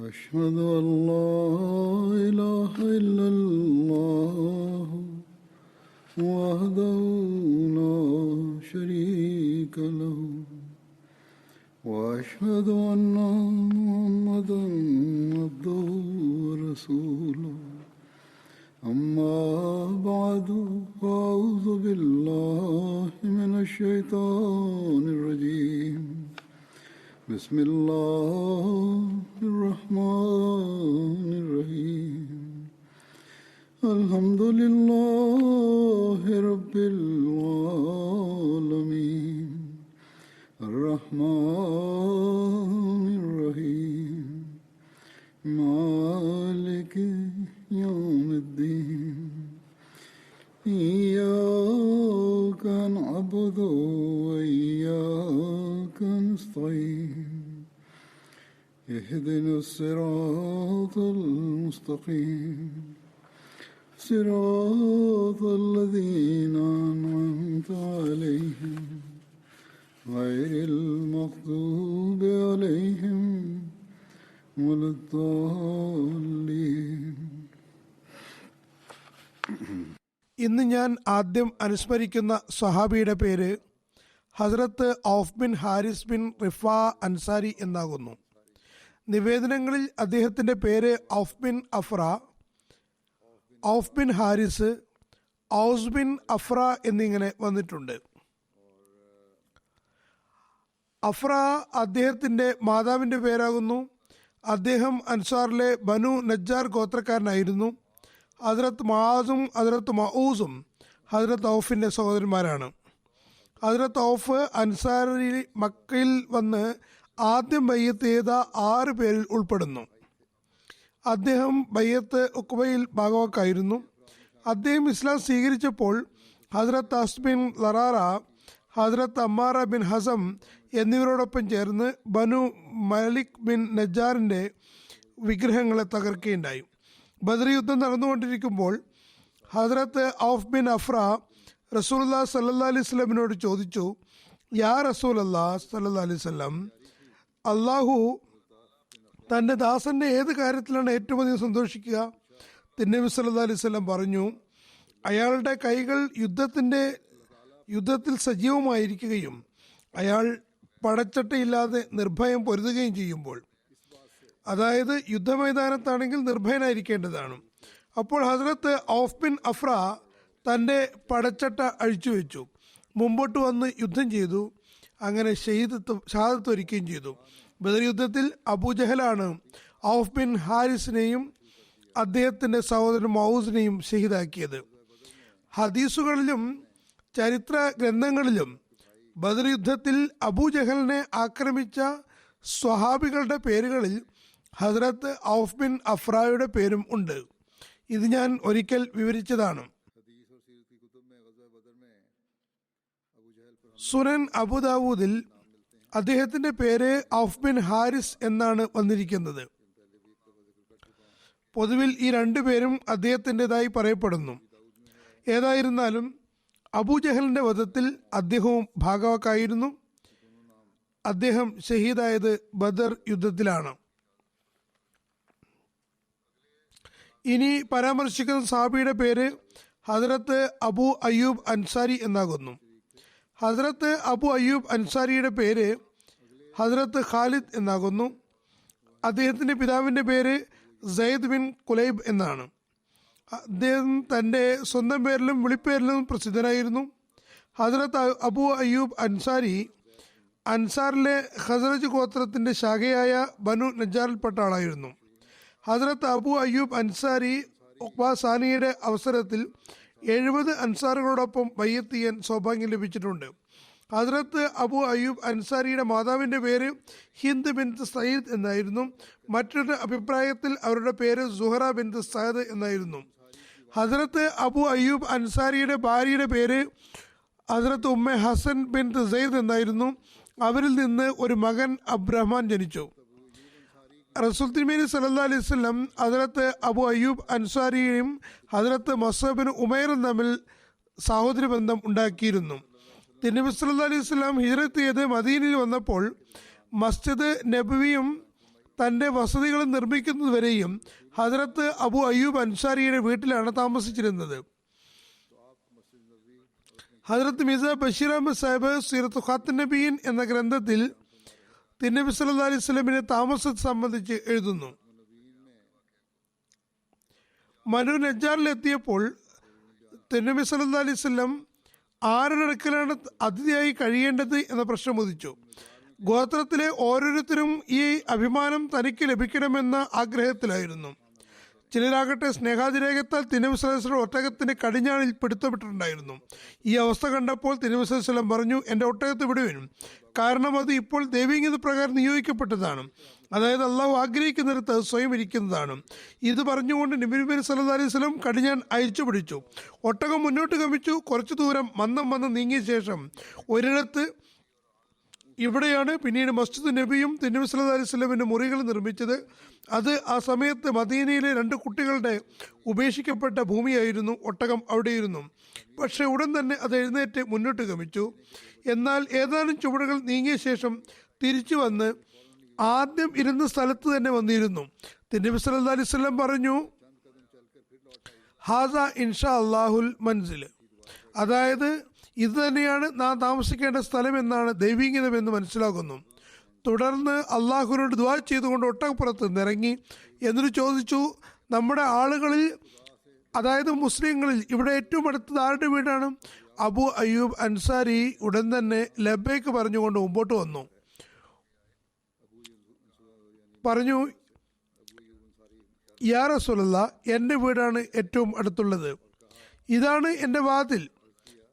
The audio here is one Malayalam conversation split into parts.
أشهد أن لا إله إلا الله وحده لا شريك له وأشهد أن محمدا عبده ورسوله أما بعد فأعوذ بالله من الشيطان الرجيم بسم الله الرحمن الرحيم الحمد لله رب العالمين الرحمن الرحيم مالك يوم الدين إياك نعبد وإياك نستعين اهدنا الصراط المستقيم صراط الذين أنعمت عليهم غير المغضوب عليهم ولا الضالين. ഇന്ന് ഞാൻ ആദ്യം അനുസ്മരിക്കുന്ന സ്വഹാബിയുടെ പേര് ഹസ്രത്ത് ഔഫ് ബിൻ ഹാരിസ് ബിൻ റിഫാ അൻസാരി എന്നാകുന്നു. നിവേദനങ്ങളിൽ അദ്ദേഹത്തിൻ്റെ പേര് ഔഫ് ബിൻ അഫ്ര, ഔഫ് ബിൻ ഹാരിസ്, ഔസ് ബിൻ അഫ്ര എന്നിങ്ങനെ വന്നിട്ടുണ്ട്. അഫ്ര അദ്ദേഹത്തിൻ്റെ മാതാവിൻ്റെ പേരാകുന്നു. അദ്ദേഹം അൻസാറിലെ ബനു നജ്ജാർ ഗോത്രക്കാരനായിരുന്നു. ഹസ്രത്ത് മആസും ഹസ്രത്ത് മഊസും ഹസ്രത്ത് ഔഫിൻ്റെ സഹോദരന്മാരാണ്. ഹസ്രത്ത് ഔഫ് അൻസാരി മക്കയിൽ വന്ന് ആദ്യം ബയ്യത്ത് ചെയ്ത 6 പേരിൽ ഉൾപ്പെടുന്നു. അദ്ദേഹം ബയ്യത്ത് ഉഖബയിൽ ഭാഗവാക്കായിരുന്നു. അദ്ദേഹം ഇസ്ലാം സ്വീകരിച്ചപ്പോൾ ഹസ്രത്ത് അസ് ബിൻ ലറാറ, ഹസ്രത്ത് അമ്മാറ ബിൻ ഹസം എന്നിവരോടൊപ്പം ചേർന്ന് ബനു മലിക് ബിൻ നജ്ജാറിൻ്റെ വിഗ്രഹങ്ങളെ തകർക്കുകയുണ്ടായി. ബദർ യുദ്ധം നടന്നുകൊണ്ടിരിക്കുമ്പോൾ ഹസ്രത്ത് ഔഫ് ബിൻ അഫ്ര റസൂലുള്ളാഹി സ്വല്ലല്ലാഹി അലൈഹി വസല്ലമിനോട് ചോദിച്ചു, യാ റസൂലല്ലാഹ് സ്വല്ലല്ലാഹി അലൈഹി വസല്ലം, അള്ളാഹു തൻ്റെ ദാസൻ്റെ ഏത് കാര്യത്തിലാണ് ഏറ്റവും അധികം സന്തോഷിക്കുക? തിരുനബി സല്ലല്ലാഹി അലൈഹി വസല്ലം പറഞ്ഞു, അയാളുടെ കൈകൾ യുദ്ധത്തിൽ സജീവമായിരിക്കുകയും അയാൾ പടച്ചട്ടയില്ലാതെ നിർഭയം പൊരുതുകയും ചെയ്യുമ്പോൾ. അതായത് യുദ്ധമൈതാനത്താണെങ്കിൽ നിർഭയനായിരിക്കേണ്ടതാണ്. അപ്പോൾ ഹസ്രത്ത് ഔഫ് ബിൻ അഫ്ര തൻ്റെ പടച്ചട്ട അഴിച്ചു വെച്ചു, മുമ്പോട്ട് വന്ന് യുദ്ധം ചെയ്തു. അങ്ങനെ ഷഹാദത്ത് വരിക്കുകയും ചെയ്തു. ബദർ യുദ്ധത്തിൽ അബൂജഹലാണ് ഔഫ് ബിൻ ഹാരിസിനെയും അദ്ദേഹത്തിൻ്റെ സഹോദരൻ മൗസിനെയും ഷഹീദാക്കിയത്. ഹദീസുകളിലും ചരിത്ര ഗ്രന്ഥങ്ങളിലും ബദർ യുദ്ധത്തിൽ അബൂജഹലിനെ ആക്രമിച്ച സ്വഹാബികളുടെ പേരുകളിൽ ഹസ്രത്ത് ഔഫ് ബിൻ അഫ്രയുടെ പേരും ഉണ്ട്. ഇത് ഞാൻ ഒരിക്കൽ വിവരിച്ചതാണ്. സുനൻ അബൂദാവൂദിൽ അദ്ദേഹത്തിൻ്റെ പേര് ഔഫ് ബിൻ ഹാരിസ് എന്നാണ് വന്നിരിക്കുന്നത്. പൊതുവിൽ ഈ 2 പേരും അദ്ദേഹത്തിൻ്റെതായി പറയപ്പെടുന്നു. ഏതായിരുന്നാലും അബൂജഹലിൻ്റെ വധത്തിൽ അദ്ദേഹവും ഭാഗവാക്കായിരുന്നു. അദ്ദേഹം ഷഹീദായത് ബദർ യുദ്ധത്തിലാണ്. ഇനി പരാമർശിക്കുന്ന സഹാബിയുടെ പേര് ഹസ്രത്ത് അബു അയ്യൂബ് അൻസാരി എന്നാകുന്നു. ഹസ്രത്ത് അബു അയ്യൂബ് അൻസാരിയുടെ പേര് ഹസ്രത്ത് ഖാലിദ് എന്നാകുന്നു. അദ്ദേഹത്തിൻ്റെ പിതാവിൻ്റെ പേര് സയ്യിദ് ബിൻ കുലൈബ് എന്നാണ്. അദ്ദേഹം തൻ്റെ സ്വന്തം പേരിലും വിളിപ്പേരിലും പ്രസിദ്ധനായിരുന്നു. ഹസ്രത്ത് അബു അയ്യൂബ് അൻസാരി അൻസാറിലെ ഖസറജ് ഗോത്രത്തിൻ്റെ ശാഖയായ ബനു നജ്ജാറിൽപ്പെട്ട ആളായിരുന്നു. ഹസ്രത്ത് അബു അയ്യൂബ് അൻസാരി ഉഖ്ബ സാനിയുടെ അവസരത്തിൽ 70 അൻസാറുകളോടൊപ്പം ബയ്യത്ത് ചെയ്യാൻ സൗഭാഗ്യം ലഭിച്ചിട്ടുണ്ട്. ഹസ്രത്ത് അബു അയ്യൂബ് അൻസാരിയുടെ മാതാവിൻ്റെ പേര് ഹിന്ദ് ബിൻത് സയ്യിദ് എന്നായിരുന്നു. മറ്റൊരു അഭിപ്രായത്തിൽ അവരുടെ പേര് സുഹറ ബിൻത് സഅദ് എന്നായിരുന്നു. ഹസ്രത്ത് അബു അയ്യൂബ് അൻസാരിയുടെ ഭാര്യയുടെ പേര് ഹസ്രത്ത് ഉമ്മ ഹസൻ ബിൻത് സെയ്ദ് എന്നായിരുന്നു. അവരിൽ നിന്ന് ഒരു മകൻ അബ്രഹ്മാൻ ജനിച്ചു. റസൂൽ തിരുമേനി സല്ലല്ലാഹു അലൈഹി വസല്ലം ഹസ്രത്ത് അബു അയ്യൂബ് അൻസാരിയും ഹസ്രത്ത് മസ്അബ് ബിൻ ഉമൈറും തമ്മിൽ സഹോദര ബന്ധം ഉണ്ടാക്കിയിരുന്നു. തിരുനബി സല്ലല്ലാഹു അലൈഹി വസല്ലം ഹിജ്റത്ത് ചെയ്ത് മദീനയിൽ വന്നപ്പോൾ മസ്ജിദ് നബവിയും തൻ്റെ വസതികൾ നിർമ്മിക്കുന്നതുവരെയും ഹദ്രത്ത് അബു അയ്യൂബ് അൻസാരിയുടെ വീട്ടിലാണ് താമസിച്ചിരുന്നത്. ഹദ്രത്ത് മിർസ ബഷീർ അഹമ്മദ് സാഹിബ് സീറത്ത് ഖാത്തൻ നബീൻ എന്ന ഗ്രന്ഥത്തിൽ തിരുനബി സല്ലല്ലാഹു അലൈഹി വസല്ലമിന്റെ താമസത്തെ സംബന്ധിച്ച് എഴുതുന്നു. മനു നജ്ജാറിലെത്തിയപ്പോൾ തിരുനബി സല്ലല്ലാഹു അലൈഹി വസല്ലം ആരുടെ അടുക്കലാണ് അതിഥിയായി കഴിയേണ്ടത് എന്ന പ്രശ്നം ഉദിച്ചു. ഗോത്രത്തിലെ ഓരോരുത്തരും ഈ അഭിമാനം തനിക്ക് ലഭിക്കണമെന്ന ആഗ്രഹത്തിലായിരുന്നു. ചിലരാകട്ടെ സ്നേഹാതിരേഖത്താൽ തിരുനബി സല്ലല്ലാഹു അലൈഹി വസല്ലം ഒട്ടകത്തിന്റെ കടിഞ്ഞാണിൽ പിടുത്തപ്പെട്ടിട്ടുണ്ടായിരുന്നു. ഈ അവസ്ഥ കണ്ടപ്പോൾ തിരുനബി സല്ലല്ലാഹു അലൈഹി വസല്ലം പറഞ്ഞു, എൻ്റെ ഒട്ടകത്തെ വിടുവിനും, കാരണം അത് ഇപ്പോൾ ദൈവികത പ്രകാരം നിയോഗിക്കപ്പെട്ടതാണ്. അതായത് അള്ളാഹു ആഗ്രഹിക്കുന്നിടത്ത് അത് സ്വയം ഇരിക്കുന്നതാണ്. ഇത് പറഞ്ഞുകൊണ്ട് നബി സല്ലല്ലാഹു അലൈഹി വസല്ലം കടിഞ്ഞാൻ അയച്ചു പിടിച്ചു. ഒട്ടകം മുന്നോട്ട് ഗമിച്ചു. കുറച്ചു ദൂരം മന്ദം നീങ്ങിയ ശേഷം ഒരിടത്ത്, ഇവിടെയാണ് പിന്നീട് മസ്ജിദ് നബിയും തിരുനബി സല്ലല്ലാഹു അലൈഹി വസല്ലമിന്റെ മുറികൾ നിർമ്മിച്ചത്. അത് ആ സമയത്ത് മദീനയിലെ 2 കുട്ടികളുടെ ഉപേക്ഷിക്കപ്പെട്ട ഭൂമിയായിരുന്നു. ഒട്ടകം അവിടെയിരുന്നു. പക്ഷെ ഉടൻ തന്നെ അത് എഴുന്നേറ്റ് മുന്നോട്ട് ഗമിച്ചു. എന്നാൽ ഏതാനും ചുവടുകൾ നീങ്ങിയ ശേഷം തിരിച്ചു വന്ന് ആദ്യം ഇരുന്ന സ്ഥലത്ത് തന്നെ വന്നിരുന്നു. തിരുനബി സല്ലല്ലാഹു അലൈഹി വസല്ലം പറഞ്ഞു, ഹാസ ഇൻഷാ അല്ലാഹുൽ മൻസിൽ, അതായത് ഇത് തന്നെയാണ് നാം താമസിക്കേണ്ട സ്ഥലം എന്നാണ് ദൈവീകതമെന്ന് മനസ്സിലാക്കുന്നു. തുടർന്ന് അള്ളാഹുവിനോട് ദുആ ചെയ്തുകൊണ്ട് ഒട്ടകപ്പുറത്ത് നിറങ്ങി. എന്നിട്ട് ചോദിച്ചു, നമ്മുടെ ആളുകളിൽ, അതായത് മുസ്ലിങ്ങളിൽ ഇവിടെ ഏറ്റവും അടുത്തത് ആരുടെ വീടാണ്? അബു അയ്യൂബ് അൻസാരി ഉടൻ തന്നെ ലബ്ബൈക്ക് പറഞ്ഞുകൊണ്ട് മുമ്പോട്ട് വന്നു. പറഞ്ഞു, യാ റസൂലല്ലാഹ്, എൻ്റെ വീടാണ് ഏറ്റവും അടുത്തുള്ളത്. ഇതാണ് എൻ്റെ വാതിൽ,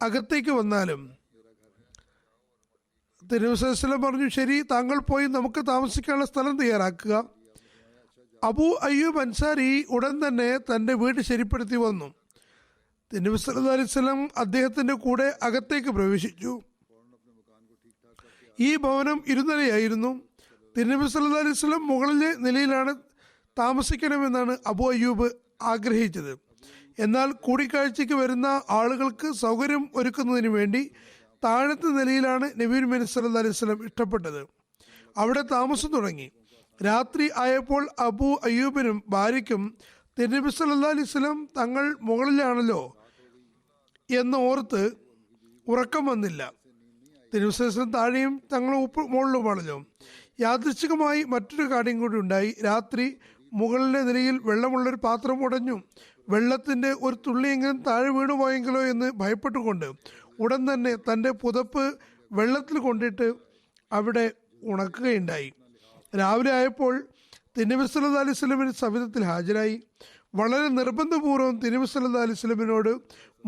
അകത്തേക്ക് വന്നാലും. തിരുനബി സല്ലല്ലാഹു അലൈഹി വസല്ലം പറഞ്ഞു, ശരി, താങ്കൾ പോയി നമുക്ക് താമസിക്കാനുള്ള സ്ഥലം തയ്യാറാക്കുക. അബു അയ്യൂബ് അൻസാരി ഉടൻ തന്നെ തൻ്റെ വീട് ശരിപ്പെടുത്തി വന്നു. തിരുനബി സല്ലല്ലാഹു അലൈഹി വസല്ലം അദ്ദേഹത്തിൻ്റെ കൂടെ അകത്തേക്ക് പ്രവേശിച്ചു. ഈ ഭവനം ഇരുനിലയായിരുന്നു. തിരുനബി സല്ലല്ലാഹു അലൈഹി വസല്ലം മുകളിലെ നിലയിലാണ് താമസിക്കണമെന്നാണ് അബു അയ്യൂബ് ആഗ്രഹിച്ചത്. എന്നാൽ കൂടിക്കാഴ്ചയ്ക്ക് വരുന്ന ആളുകൾക്ക് സൗകര്യം ഒരുക്കുന്നതിന് വേണ്ടി താഴത്തെ നിലയിലാണ് നബി സല്ലല്ലാഹു അലൈഹി വസല്ലം ഇഷ്ടപ്പെട്ടത്. അവിടെ താമസം തുടങ്ങി. രാത്രി ആയപ്പോൾ അബു അയ്യൂബിനും ഭാര്യയ്ക്കും തിരുനബി സല്ലല്ലാഹു അലൈഹി വസല്ലം തങ്ങൾ മുകളിലാണല്ലോ എന്ന് ഓർത്ത് ഉറക്കം വന്നില്ല. തിരുനബി സല്ലല്ലാഹു അലൈഹി വസല്ലം താഴെയും തങ്ങൾ മുകളിലുമാണല്ലോ. യാദൃച്ഛികമായി മറ്റൊരു കാര്യം കൂടി ഉണ്ടായി. രാത്രി മുകളിലെ നിലയിൽ വെള്ളമുള്ളൊരു പാത്രം ഉടഞ്ഞു. വെള്ളത്തിൻ്റെ ഒരു തുള്ളിയെങ്കിലും താഴെ വീണുപോയെങ്കിലോ എന്ന് ഭയപ്പെട്ടുകൊണ്ട് ഉടൻ തന്നെ തൻ്റെ പുതപ്പ് വെള്ളത്തിൽ കൊണ്ടിട്ട് അവിടെ ഉണക്കുകയുണ്ടായി. രാവിലെ ആയപ്പോൾ തിരുനബി സല്ലല്ലാഹു അലൈഹി വസല്ലമിന്റെ സവിധത്തിൽ ഹാജരായി. വളരെ നിർബന്ധപൂർവ്വം തിരുനബി സല്ലല്ലാഹു അലൈഹി വസല്ലമിനോട്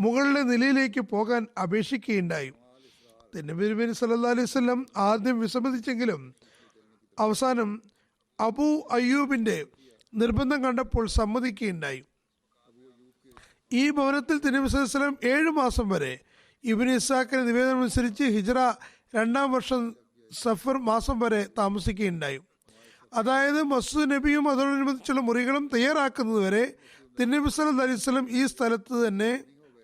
മുകളിലെ നിലയിലേക്ക് പോകാൻ അപേക്ഷിക്കുകയുണ്ടായി. തിരുനബി സല്ലല്ലാഹു അലൈഹി വസല്ലം ആദ്യം വിസമ്മതിച്ചെങ്കിലും അവസാനം അബു അയ്യൂബിന്റെ നിർബന്ധം കണ്ടപ്പോൾ സമ്മതിക്കുകയുണ്ടായി. ഈ ഭവനത്തിൽ തിരുനബി സല്ലല്ലാഹു അലൈഹി വസല്ലം 7 മാസം വരെ ഇബ്നു ഇസ്ഹാഖിന്റെ നിവേദനം അനുസരിച്ച് ഹിജ്റ 2-ാം വർഷം സഫർ മാസം വരെ താമസിക്കുകയുണ്ടായി. അതായത് മസ്ജിദ് നബിയും അതോടനുബന്ധിച്ചുള്ള മുറികളും തയ്യാറാക്കുന്നതുവരെ തിരുനബി സല്ലല്ലാഹു അലൈഹി വസല്ലം ഈ സ്ഥലത്ത് തന്നെ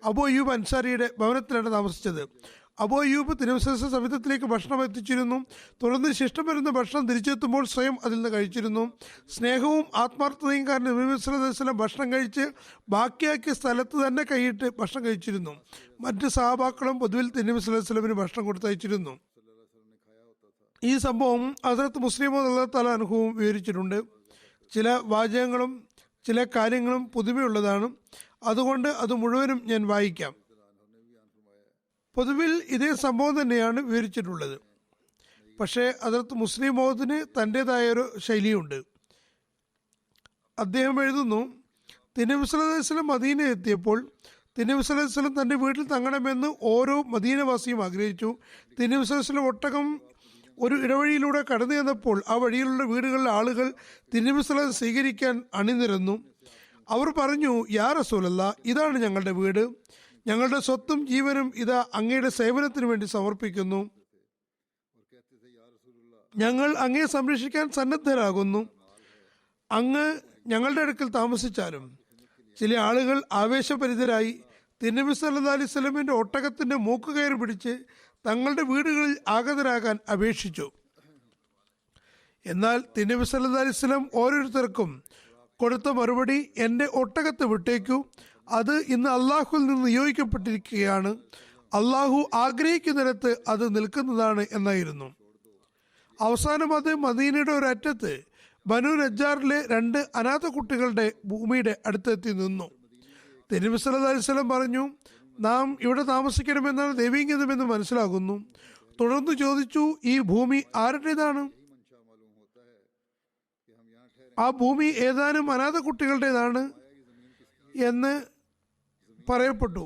അബു അയ്യൂബ് അൻസാരിയുടെ ഭവനത്തിലാണ് താമസിച്ചത്. അബു അയ്യൂബ് തിരുനബി സല്ലല്ലാഹു അലൈഹി വസല്ലം സവിധത്തിലേക്ക് ഭക്ഷണം എത്തിച്ചിരുന്നു. തുടർന്ന് ശിഷ്ടം വരുന്ന ഭക്ഷണം തിരിച്ചെത്തുമ്പോൾ സ്വയം അതിൽ നിന്ന് കഴിച്ചിരുന്നു. സ്നേഹവും ആത്മാർത്ഥതയും കാരണം നബി സല്ലല്ലാഹു അലൈഹി വസല്ലം ഭക്ഷണം കഴിച്ച് ബാക്കിയാക്കിയ സ്ഥലത്ത് തന്നെ കൈയിട്ട് ഭക്ഷണം കഴിച്ചിരുന്നു. മറ്റ് സഹാബാക്കളും പൊതുവിൽ തിരുനബി സല്ലല്ലാഹു അലൈഹി വസല്ലമിന് ഭക്ഷണം കൊടുത്തയച്ചിരുന്നു. ഈ സംഭവം ഹസ്രത്ത് മുസ്ലിം റളിയല്ലാഹു തആല അൻഹുവും വിവരിച്ചിട്ടുണ്ട്. ചില വാചകങ്ങളും ചില കാര്യങ്ങളും പുതുമയുള്ളതാണ്. അതുകൊണ്ട് അത് മുഴുവനും ഞാൻ വായിക്കാം. പൊതുവിൽ ഇതേ സംഭവം തന്നെയാണ് വിവരിച്ചിട്ടുള്ളത്. പക്ഷേ ഹസ്രത്ത് മുസ്ലിം മൗദിന് തൻ്റെതായൊരു ശൈലിയുണ്ട്. അദ്ദേഹം എഴുതുന്നു, തിരുനബി സല്ലല്ലാഹു അലൈഹി വസല്ലം മദീനയിൽ എത്തിയപ്പോൾ തിരുനബി സല്ലല്ലാഹു അലൈഹി വസല്ലം തൻ്റെ വീട്ടിൽ തങ്ങണമെന്ന് ഓരോ മദീനവാസിയും ആഗ്രഹിച്ചു. തിരുനബി സല്ലല്ലാഹു അലൈഹി വസല്ലം ഒട്ടകം ഒരു ഇടവഴിയിലൂടെ കടന്നു ചെന്നപ്പോൾ ആ വഴിയിലുള്ള വീടുകളിലെ ആളുകൾ തിരുനബി സല്ലല്ലാഹു അലൈഹി വസല്ലം സ്വീകരിക്കാൻ അണിനിരന്നു. അവർ പറഞ്ഞു, യാ റസൂലല്ലാഹ്, ഇതാണ് ഞങ്ങളുടെ വീട്. ഞങ്ങളുടെ സ്വത്തും ജീവനും ഇതാ അങ്ങയുടെ സേവനത്തിന് വേണ്ടി സമർപ്പിക്കുന്നു. ഞങ്ങൾ അങ്ങയെ സംരക്ഷിക്കാൻ സന്നദ്ധരാകുന്നു. അങ്ങ് ഞങ്ങളുടെ അടുക്കൽ താമസിച്ചാലും. ചില ആളുകൾ ആവേശഭരിതരായി തിരുനബി സല്ലല്ലാഹു അലൈഹി വസല്ലമിന്റെ ഒട്ടകത്തിന്റെ മൂക്കുകയർ പിടിച്ച് തങ്ങളുടെ വീടുകളിൽ ആഗതരാകാൻ അപേക്ഷിച്ചു. എന്നാൽ തിരുനബി സല്ലല്ലാഹു അലൈഹി വസല്ലം ഓരോരുത്തർക്കും കൊടുത്ത മറുപടി, എൻ്റെ ഒട്ടകത്തെ വിട്ടേക്കൂ, അത് ഇന്ന് അള്ളാഹുവിൽ നിന്ന് നിയോഗിക്കപ്പെട്ടിരിക്കുകയാണ്, അള്ളാഹു ആഗ്രഹിക്കുന്നിടത്ത് അത് നിൽക്കുന്നതാണ് എന്നായിരുന്നു. അവസാനം അത് മദീനയുടെ ഒരറ്റത്ത് ബനു നജ്ജാറിലെ 2 അനാഥ കുട്ടികളുടെ ഭൂമിയുടെ അടുത്തെത്തി നിന്നു. തിരുനബി സല്ലല്ലാഹു അലൈഹി വസല്ലം പറഞ്ഞു, നാം ഇവിടെ താമസിക്കണമെന്നാണ് ദൈവീകതമെന്ന് മനസ്സിലാകുന്നു. തുടർന്ന് ചോദിച്ചു, ഈ ഭൂമി ആരുടേതാണ്? ആ ഭൂമി ഏതാനും അനാഥ കുട്ടികളുടേതാണ് എന്ന് പറയപ്പെട്ടു.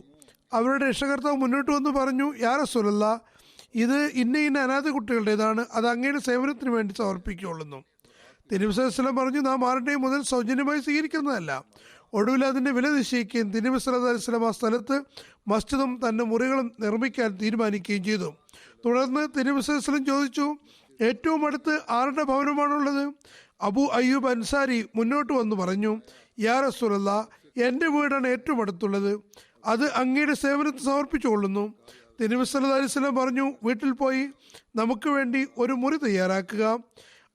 അവരുടെ രക്ഷകർത്താവ് മുന്നോട്ട് വന്ന് പറഞ്ഞു, യാ റസൂലല്ലാഹ്, ഇത് ഇന്ന അനാഥ കുട്ടികളുടേതാണ്, അത് അങ്ങയുടെ സേവനത്തിന് വേണ്ടി സമർപ്പിക്കുള്ളൂ. തിരുനബി സല്ലല്ലാഹു അലൈഹി വസല്ലം പറഞ്ഞു, നാം ആരുടെയും മുതൽ സൗജന്യമായി സ്വീകരിക്കുന്നതല്ല. ഒടുവിൽ അതിൻ്റെ വില നിശ്ചയിക്കുകയും തിരുനബി സല്ലല്ലാഹു അലൈഹി വസല്ലം ആ സ്ഥലത്ത് മസ്ജിദും തൻ്റെ മുറികളും നിർമ്മിക്കാൻ തീരുമാനിക്കുകയും ചെയ്തു. തുടർന്ന് തിരുനബി സല്ലല്ലാഹു അലൈഹി വസല്ലം ചോദിച്ചു, ഏറ്റവും അടുത്ത് ആരുടെ ഭവനമാണുള്ളത്? അബൂ അയ്യൂബ് അൻസാരി മുന്നോട്ട് വന്നു പറഞ്ഞു, യാ റസൂലല്ലാഹ്, എൻ്റെ വീടാണ് ഏറ്റവും അടുത്തുള്ളത്, അത് അങ്ങയുടെ സേവനത്തിന് സമർപ്പിച്ചുകൊള്ളുന്നു. തിരുനബി സല്ലല്ലാഹു അലൈഹി വസല്ലം പറഞ്ഞു, വീട്ടിൽ പോയി നമുക്ക് വേണ്ടി ഒരു മുറി തയ്യാറാക്കുക.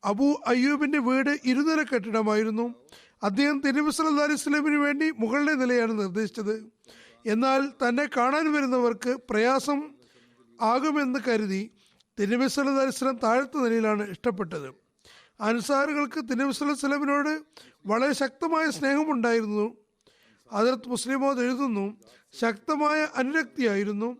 അബൂ അയ്യൂബിൻ്റെ വീട് 2 നില കെട്ടിടമായിരുന്നു. അദ്ദേഹം തിരുനബി സല്ലല്ലാഹു അലൈഹി വസല്ലമിന് വേണ്ടി മുകളിലെ നിലയാണ് നിർദ്ദേശിച്ചത്. എന്നാൽ തന്നെ കാണാൻ വരുന്നവർക്ക് പ്രയാസം ആകുമെന്ന് കരുതി തിരുനബി സല്ലല്ലാഹു അലൈഹി വസല്ലം താഴത്തെ നിലയിലാണ് ഇഷ്ടപ്പെട്ടത്. അൻസാറുകൾക്ക് തിരുനബി സല്ലല്ലാഹു അലൈഹി വസല്ലമിനോട് വളരെ ശക്തമായ സ്നേഹമുണ്ടായിരുന്നു. ഹദരത്ത് മുസ്ലിം മൗദ് എഴുതുന്നു, ശക്തമായ അനുരക്തിയായിരുന്നു.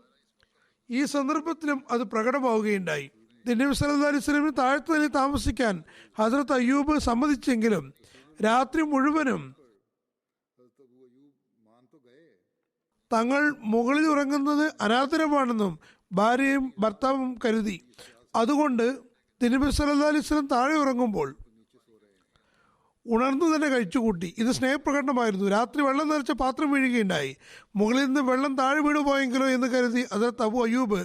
ഈ സന്ദർഭത്തിലും അത് പ്രകടമാവുകയുണ്ടായി. തിരുനബി സല്ലല്ലാഹു അലൈഹി വസല്ലമിന് താഴത്തെ നിലയിൽ താമസിക്കാൻ ഹദരത്ത് അയ്യൂബ് സമ്മതിച്ചെങ്കിലും രാത്രി മുഴുവനും തങ്ങൾ മുകളിൽ ഉറങ്ങുന്നത് അനാദരവാണെന്നും ഭാര്യയും ഭർത്താവും കരുതി. അതുകൊണ്ട് തിരുനബി സല്ലല്ലാഹു അലൈഹി വസല്ലം താഴെ ഉറങ്ങുമ്പോൾ ഉണർന്നു തന്നെ കഴിച്ചുകൂട്ടി. ഇത് സ്നേഹപ്രകടനമായിരുന്നു. രാത്രി വെള്ളം നിറച്ച പാത്രം വീഴുകയുണ്ടായി. മുകളിൽ നിന്ന് വെള്ളം താഴെ വീണു പോയെങ്കിലോ എന്ന് കരുതി ഹദരത്ത് അബൂ അയ്യൂബ്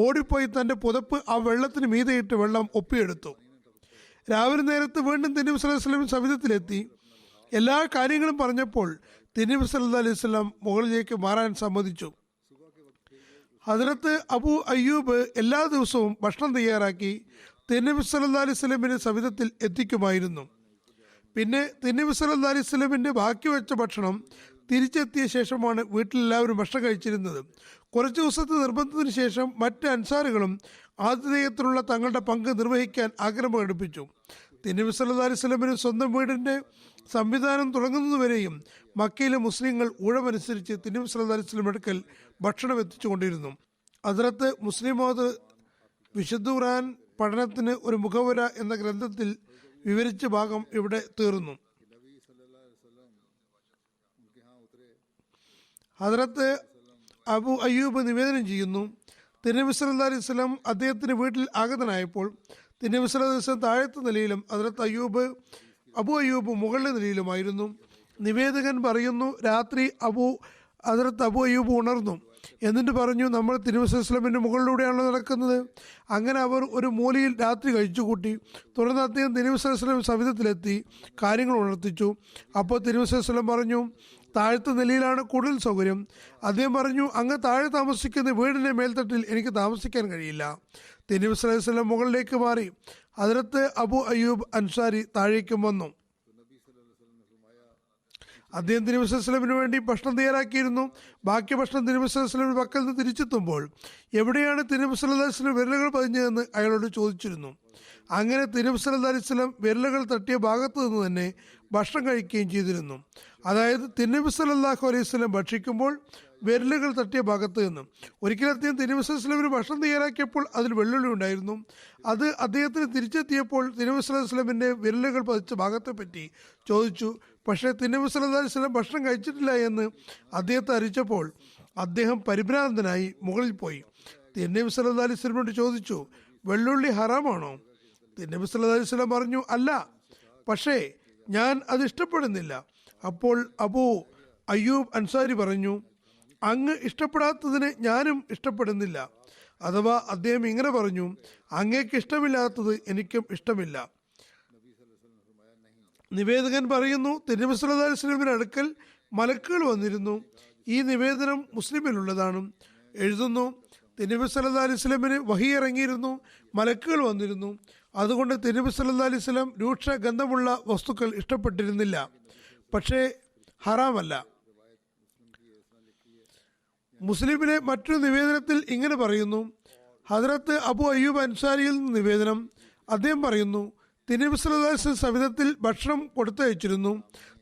ഓടിപ്പോയി തൻ്റെ പുതപ്പ് ആ വെള്ളത്തിന് മീതെയിട്ട് വെള്ളം ഒപ്പിയെടുത്തു. രാവിലെ നേരത്ത് വീണ്ടും തിരുനബി സല്ലല്ലാഹു അലൈഹി വസല്ലം സവിധത്തിലെത്തി. എല്ലാ കാര്യങ്ങളും പറഞ്ഞപ്പോൾ തിരുനബി സല്ലല്ലാഹു അലൈഹി വസല്ലം മുകളിലേക്ക് മാറാൻ സമ്മതിച്ചു. ഹദരത്ത് അബൂ അയ്യൂബ് എല്ലാ ദിവസവും ഭക്ഷണം തയ്യാറാക്കി തിരുനബി സല്ലല്ലാഹു അലൈഹി വസല്ലമിന് സവിധത്തിൽ എത്തിക്കുമായിരുന്നു. പിന്നെ തിരുനബി സല്ലല്ലാഹു അലൈഹി വസല്ലമിൻ്റെ ബാക്കി വെച്ച ഭക്ഷണം തിരിച്ചെത്തിയ ശേഷമാണ് വീട്ടിലെല്ലാവരും ഭക്ഷണം കഴിച്ചിരുന്നത്. കുറച്ച് ദിവസത്തെ നിർബന്ധത്തിന് ശേഷം മറ്റ് അൻസാറുകളും ആതിഥേയത്തിലുള്ള തങ്ങളുടെ പങ്ക് നിർവഹിക്കാൻ ആഗ്രഹം പ്രകടിപ്പിച്ചു. തിരുനബി സല്ലല്ലാഹു അലൈഹി വസല്ലമിന് സ്വന്തം വീടിൻ്റെ സംവിധാനം തുടങ്ങുന്നതുവരെയും മക്കയിലെ മുസ്ലിങ്ങൾ ഊഴമനുസരിച്ച് തിരുനബി സല്ലല്ലാഹു അലൈഹി വസല്ലം അടുക്കൽ ഭക്ഷണം എത്തിച്ചുകൊണ്ടിരുന്നു. ഹദ്റത്ത് മുസ്ലിം മൗദ് വിശുദ്ധ ഖുർആൻ പഠനത്തിന് ഒരു മുഖവുര എന്ന ഗ്രന്ഥത്തിൽ വിവരിച്ച ഭാഗം ഇവിടെ തീർന്നു. ഹദ്റത്ത് അബൂ അയ്യൂബ് നിവേദനം ചെയ്യുന്നു, തിരുനബി സല്ലല്ലാഹു അലൈഹി വസല്ലം അദ്ദേഹത്തിൻ്റെ വീട്ടിൽ ആഗതനായപ്പോൾ തിരുനബി സല്ലല്ലാഹു അലൈഹി വസല്ലം താഴത്തെ നിലയിലും ഹദ്റത്ത് അബൂ അയ്യൂബ് മുകളിലെ നിലയിലുമായിരുന്നു. നിവേദകൻ പറയുന്നു, രാത്രി ഹദ്റത്ത് അബൂ അയ്യൂബ് ഉണർന്നു. എന്നിട്ട് പറഞ്ഞു, നമ്മൾ തിരുനബി സല്ലല്ലാഹു അലൈഹി വസല്ലമിൻ്റെ മുകളിലൂടെയാണല്ലോ നടക്കുന്നത്. അങ്ങനെ അവർ ഒരു മൂലയിൽ രാത്രി കഴിച്ചുകൂട്ടി. തുടർന്ന് അദ്ദേഹം തിരുനബി സല്ലല്ലാഹു അലൈഹി വസല്ലം സവിധത്തിലെത്തി കാര്യങ്ങൾ ഉണർത്തിച്ചു. അപ്പോൾ തിരുനബി സല്ലല്ലാഹു അലൈഹി വസല്ലം പറഞ്ഞു, താഴത്തെ നിലയിലാണ് കൂടുതൽ സൗകര്യം. അദ്ദേഹം പറഞ്ഞു, അങ്ങ് താഴെ താമസിക്കുന്ന വീടിൻ്റെ മേൽത്തട്ടിൽ എനിക്ക് താമസിക്കാൻ കഴിയില്ല. തിരുനബി സല്ലല്ലാഹു അലൈഹി വസല്ലം മുകളിലേക്ക് മാറി. ഹദ്റത്ത് അബൂ അയ്യൂബ് അൻസാരി താഴേക്കും വന്നു. അദ്ദേഹം തിരുനബി സല്ലല്ലാഹു അലൈഹി വസല്ലമിന് വേണ്ടി ഭക്ഷണം തയ്യാറാക്കിയിരുന്നു. ബാക്കി ഭക്ഷണം തിരുനബി സല്ലല്ലാഹു അലൈഹി വസല്ലമിന്റെ പക്കൽ നിന്ന് തിരിച്ചെത്തുമ്പോൾ എവിടെയാണ് തിരുനബി സല്ലല്ലാഹു അലൈഹി വസല്ലം വിരലുകൾ പതിഞ്ഞതെന്ന് അയാളോട് ചോദിച്ചിരുന്നു. അങ്ങനെ തിരുനബി സല്ലല്ലാഹു അലൈഹി വസല്ലം വിരലുകൾ തട്ടിയ ഭാഗത്തു നിന്ന് തന്നെ ഭക്ഷണം കഴിക്കുകയും ചെയ്തിരുന്നു. അതായത് തിരുനബി സല്ലല്ലാഹു അലൈഹി വസല്ലം ഭക്ഷിക്കുമ്പോൾ വിരലുകൾ തട്ടിയ ഭാഗത്ത് നിന്നും. ഒരിക്കലും അദ്ദേഹം തിരുനബി സല്ലല്ലാഹു അലൈഹി വസല്ലമിന് ഭക്ഷണം തയ്യാറാക്കിയപ്പോൾ അതിൽ വെള്ളുള്ളി ഉണ്ടായിരുന്നു. അത് അദ്ദേഹത്തിന് തിരിച്ചെത്തിയപ്പോൾ തിരുനബി സല്ലല്ലാഹു അലൈഹി വസല്ലമിൻ്റെ വിരലുകൾ പതിച്ച ഭാഗത്തെപ്പറ്റി ചോദിച്ചു. പക്ഷേ തിരുനബി സല്ലല്ലാഹു അലൈഹി വസല്ലം ഭക്ഷണം കഴിച്ചിട്ടില്ല എന്ന് അദ്ദേഹത്തെ അറിയിച്ചപ്പോൾ അദ്ദേഹം പരിഭ്രാന്തനായി മുകളിൽ പോയി തിരുനബി സല്ലല്ലാഹു അലൈഹി വസല്ലമയോട് ചോദിച്ചു, വെള്ളുള്ളി ഹറാമാണോ? തിരുനബി സല്ലല്ലാഹു അലൈഹി വസല്ലം പറഞ്ഞു, അല്ല, പക്ഷേ ഞാൻ അത് ഇഷ്ടപ്പെടുന്നില്ല. അപ്പോൾ അബൂ അയ്യൂബ് അൻസാരി പറഞ്ഞു, അങ്ങ് ഇഷ്ടപ്പെടാത്തതിന് ഞാനും ഇഷ്ടപ്പെടുന്നില്ല. അഥവാ അദ്ദേഹം ഇങ്ങനെ പറഞ്ഞു, അങ്ങേക്ക് ഇഷ്ടമില്ലാത്തത് എനിക്കും ഇഷ്ടമില്ല. നിവേദകൻ പറയുന്നു, തിരുനബി സല്ലല്ലാഹു അലൈഹി വസല്ലമിന്റെ അടുക്കൽ മലക്കുകൾ വന്നിരുന്നു. ഈ നിവേദനം മുസ്ലിമിലുള്ളതാണ്. എഴുതുന്നു, തിരുനബി സല്ലല്ലാഹു അലൈഹി വസല്ലമിന് വഹി ഇറങ്ങിയിരുന്നു, മലക്കുകൾ വന്നിരുന്നു. അതുകൊണ്ട് തിരുനബി സല്ലല്ലാഹു അലൈഹി വസല്ലം രൂക്ഷ ഗന്ധമുള്ള വസ്തുക്കൾ ഇഷ്ടപ്പെട്ടിരുന്നില്ല, പക്ഷേ ഹറാമല്ല. മുസ്ലിമിലെ മറ്റൊരു നിവേദനത്തിൽ ഇങ്ങനെ പറയുന്നു, ഹദ്രത്ത് അബു അയ്യൂബ് അൻസാരിയിൽ നിന്ന് നിവേദനം. അദ്ദേഹം പറയുന്നു, തിരുനബി സല്ലല്ലാഹു അലൈഹി വസല്ലം സവിധത്തിൽ ഭക്ഷണം കൊടുത്തയച്ചിരുന്നു.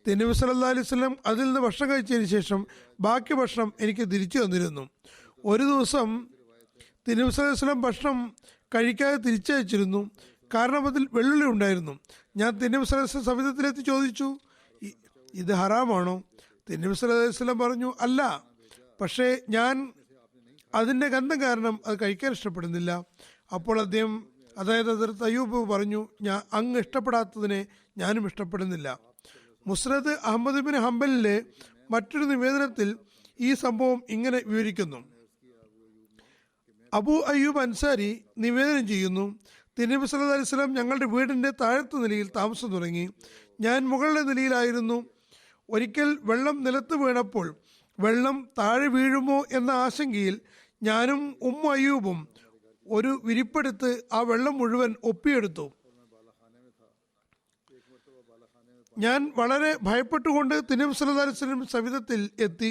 തിരുനബി സല്ലല്ലാഹു അലൈഹി വസല്ലം അതിൽ നിന്ന് ഭക്ഷണം കഴിച്ചതിന് ശേഷം ബാക്കി ഭക്ഷണം എനിക്ക് തിരിച്ചു തന്നിരുന്നു. ഒരു ദിവസം തിരുനബി സല്ലല്ലാഹു അലൈഹി വസല്ലം ഭക്ഷണം കഴിക്കാതെ തിരിച്ചയച്ചിരുന്നു, കാരണം അതിൽ വെള്ളുള്ളി ഉണ്ടായിരുന്നു. ഞാൻ തിരുനബി സല്ലല്ലാഹു അലൈഹി വസല്ലം സവിധത്തിലെത്തി ചോദിച്ചു, ഇത് ഹറാമാണോ? തിരുനബി സല്ലല്ലാഹു അലൈഹി വസല്ലം പറഞ്ഞു, അല്ല, പക്ഷേ ഞാൻ അതിൻ്റെ ഗന്ധം കാരണം അത് കഴിക്കാൻ ഇഷ്ടപ്പെടുന്നില്ല. അപ്പോൾ അദ്ദേഹം, അതായത് ഹദ്റത്ത് അയ്യൂബ് പറഞ്ഞു, അങ്ങ് ഇഷ്ടപ്പെടാത്തതിനെ ഞാനും ഇഷ്ടപ്പെടുന്നില്ല. മുസ്നദ് അഹമ്മദ് ബിൻ ഹംബലിലെ മറ്റൊരു നിവേദനത്തിൽ ഈ സംഭവം ഇങ്ങനെ വിവരിക്കുന്നു. അബു അയ്യൂബ് അൻസാരി നിവേദനം ചെയ്യുന്നു, തിരുനബി സല്ലല്ലാഹു അലൈഹി വസല്ലം ഞങ്ങളുടെ വീടിൻ്റെ താഴത്തെ നിലയിൽ താമസം തുടങ്ങി. ഞാൻ മുകളിലെ നിലയിലായിരുന്നു. ഒരിക്കൽ വെള്ളം നിലത്ത് വീണപ്പോൾ വെള്ളം താഴെ വീഴുമോ എന്ന ആശങ്കയിൽ ഞാനും അയ്യൂബും ഒരു വിരിപ്പെടുത്ത് ആ വെള്ളം മുഴുവൻ ഒപ്പിയെടുത്തു. ഞാൻ വളരെ ഭയപ്പെട്ടുകൊണ്ട് തിരുനബി സല്ലല്ലാഹു അലൈഹി വസല്ലം സവിധത്തിൽ എത്തി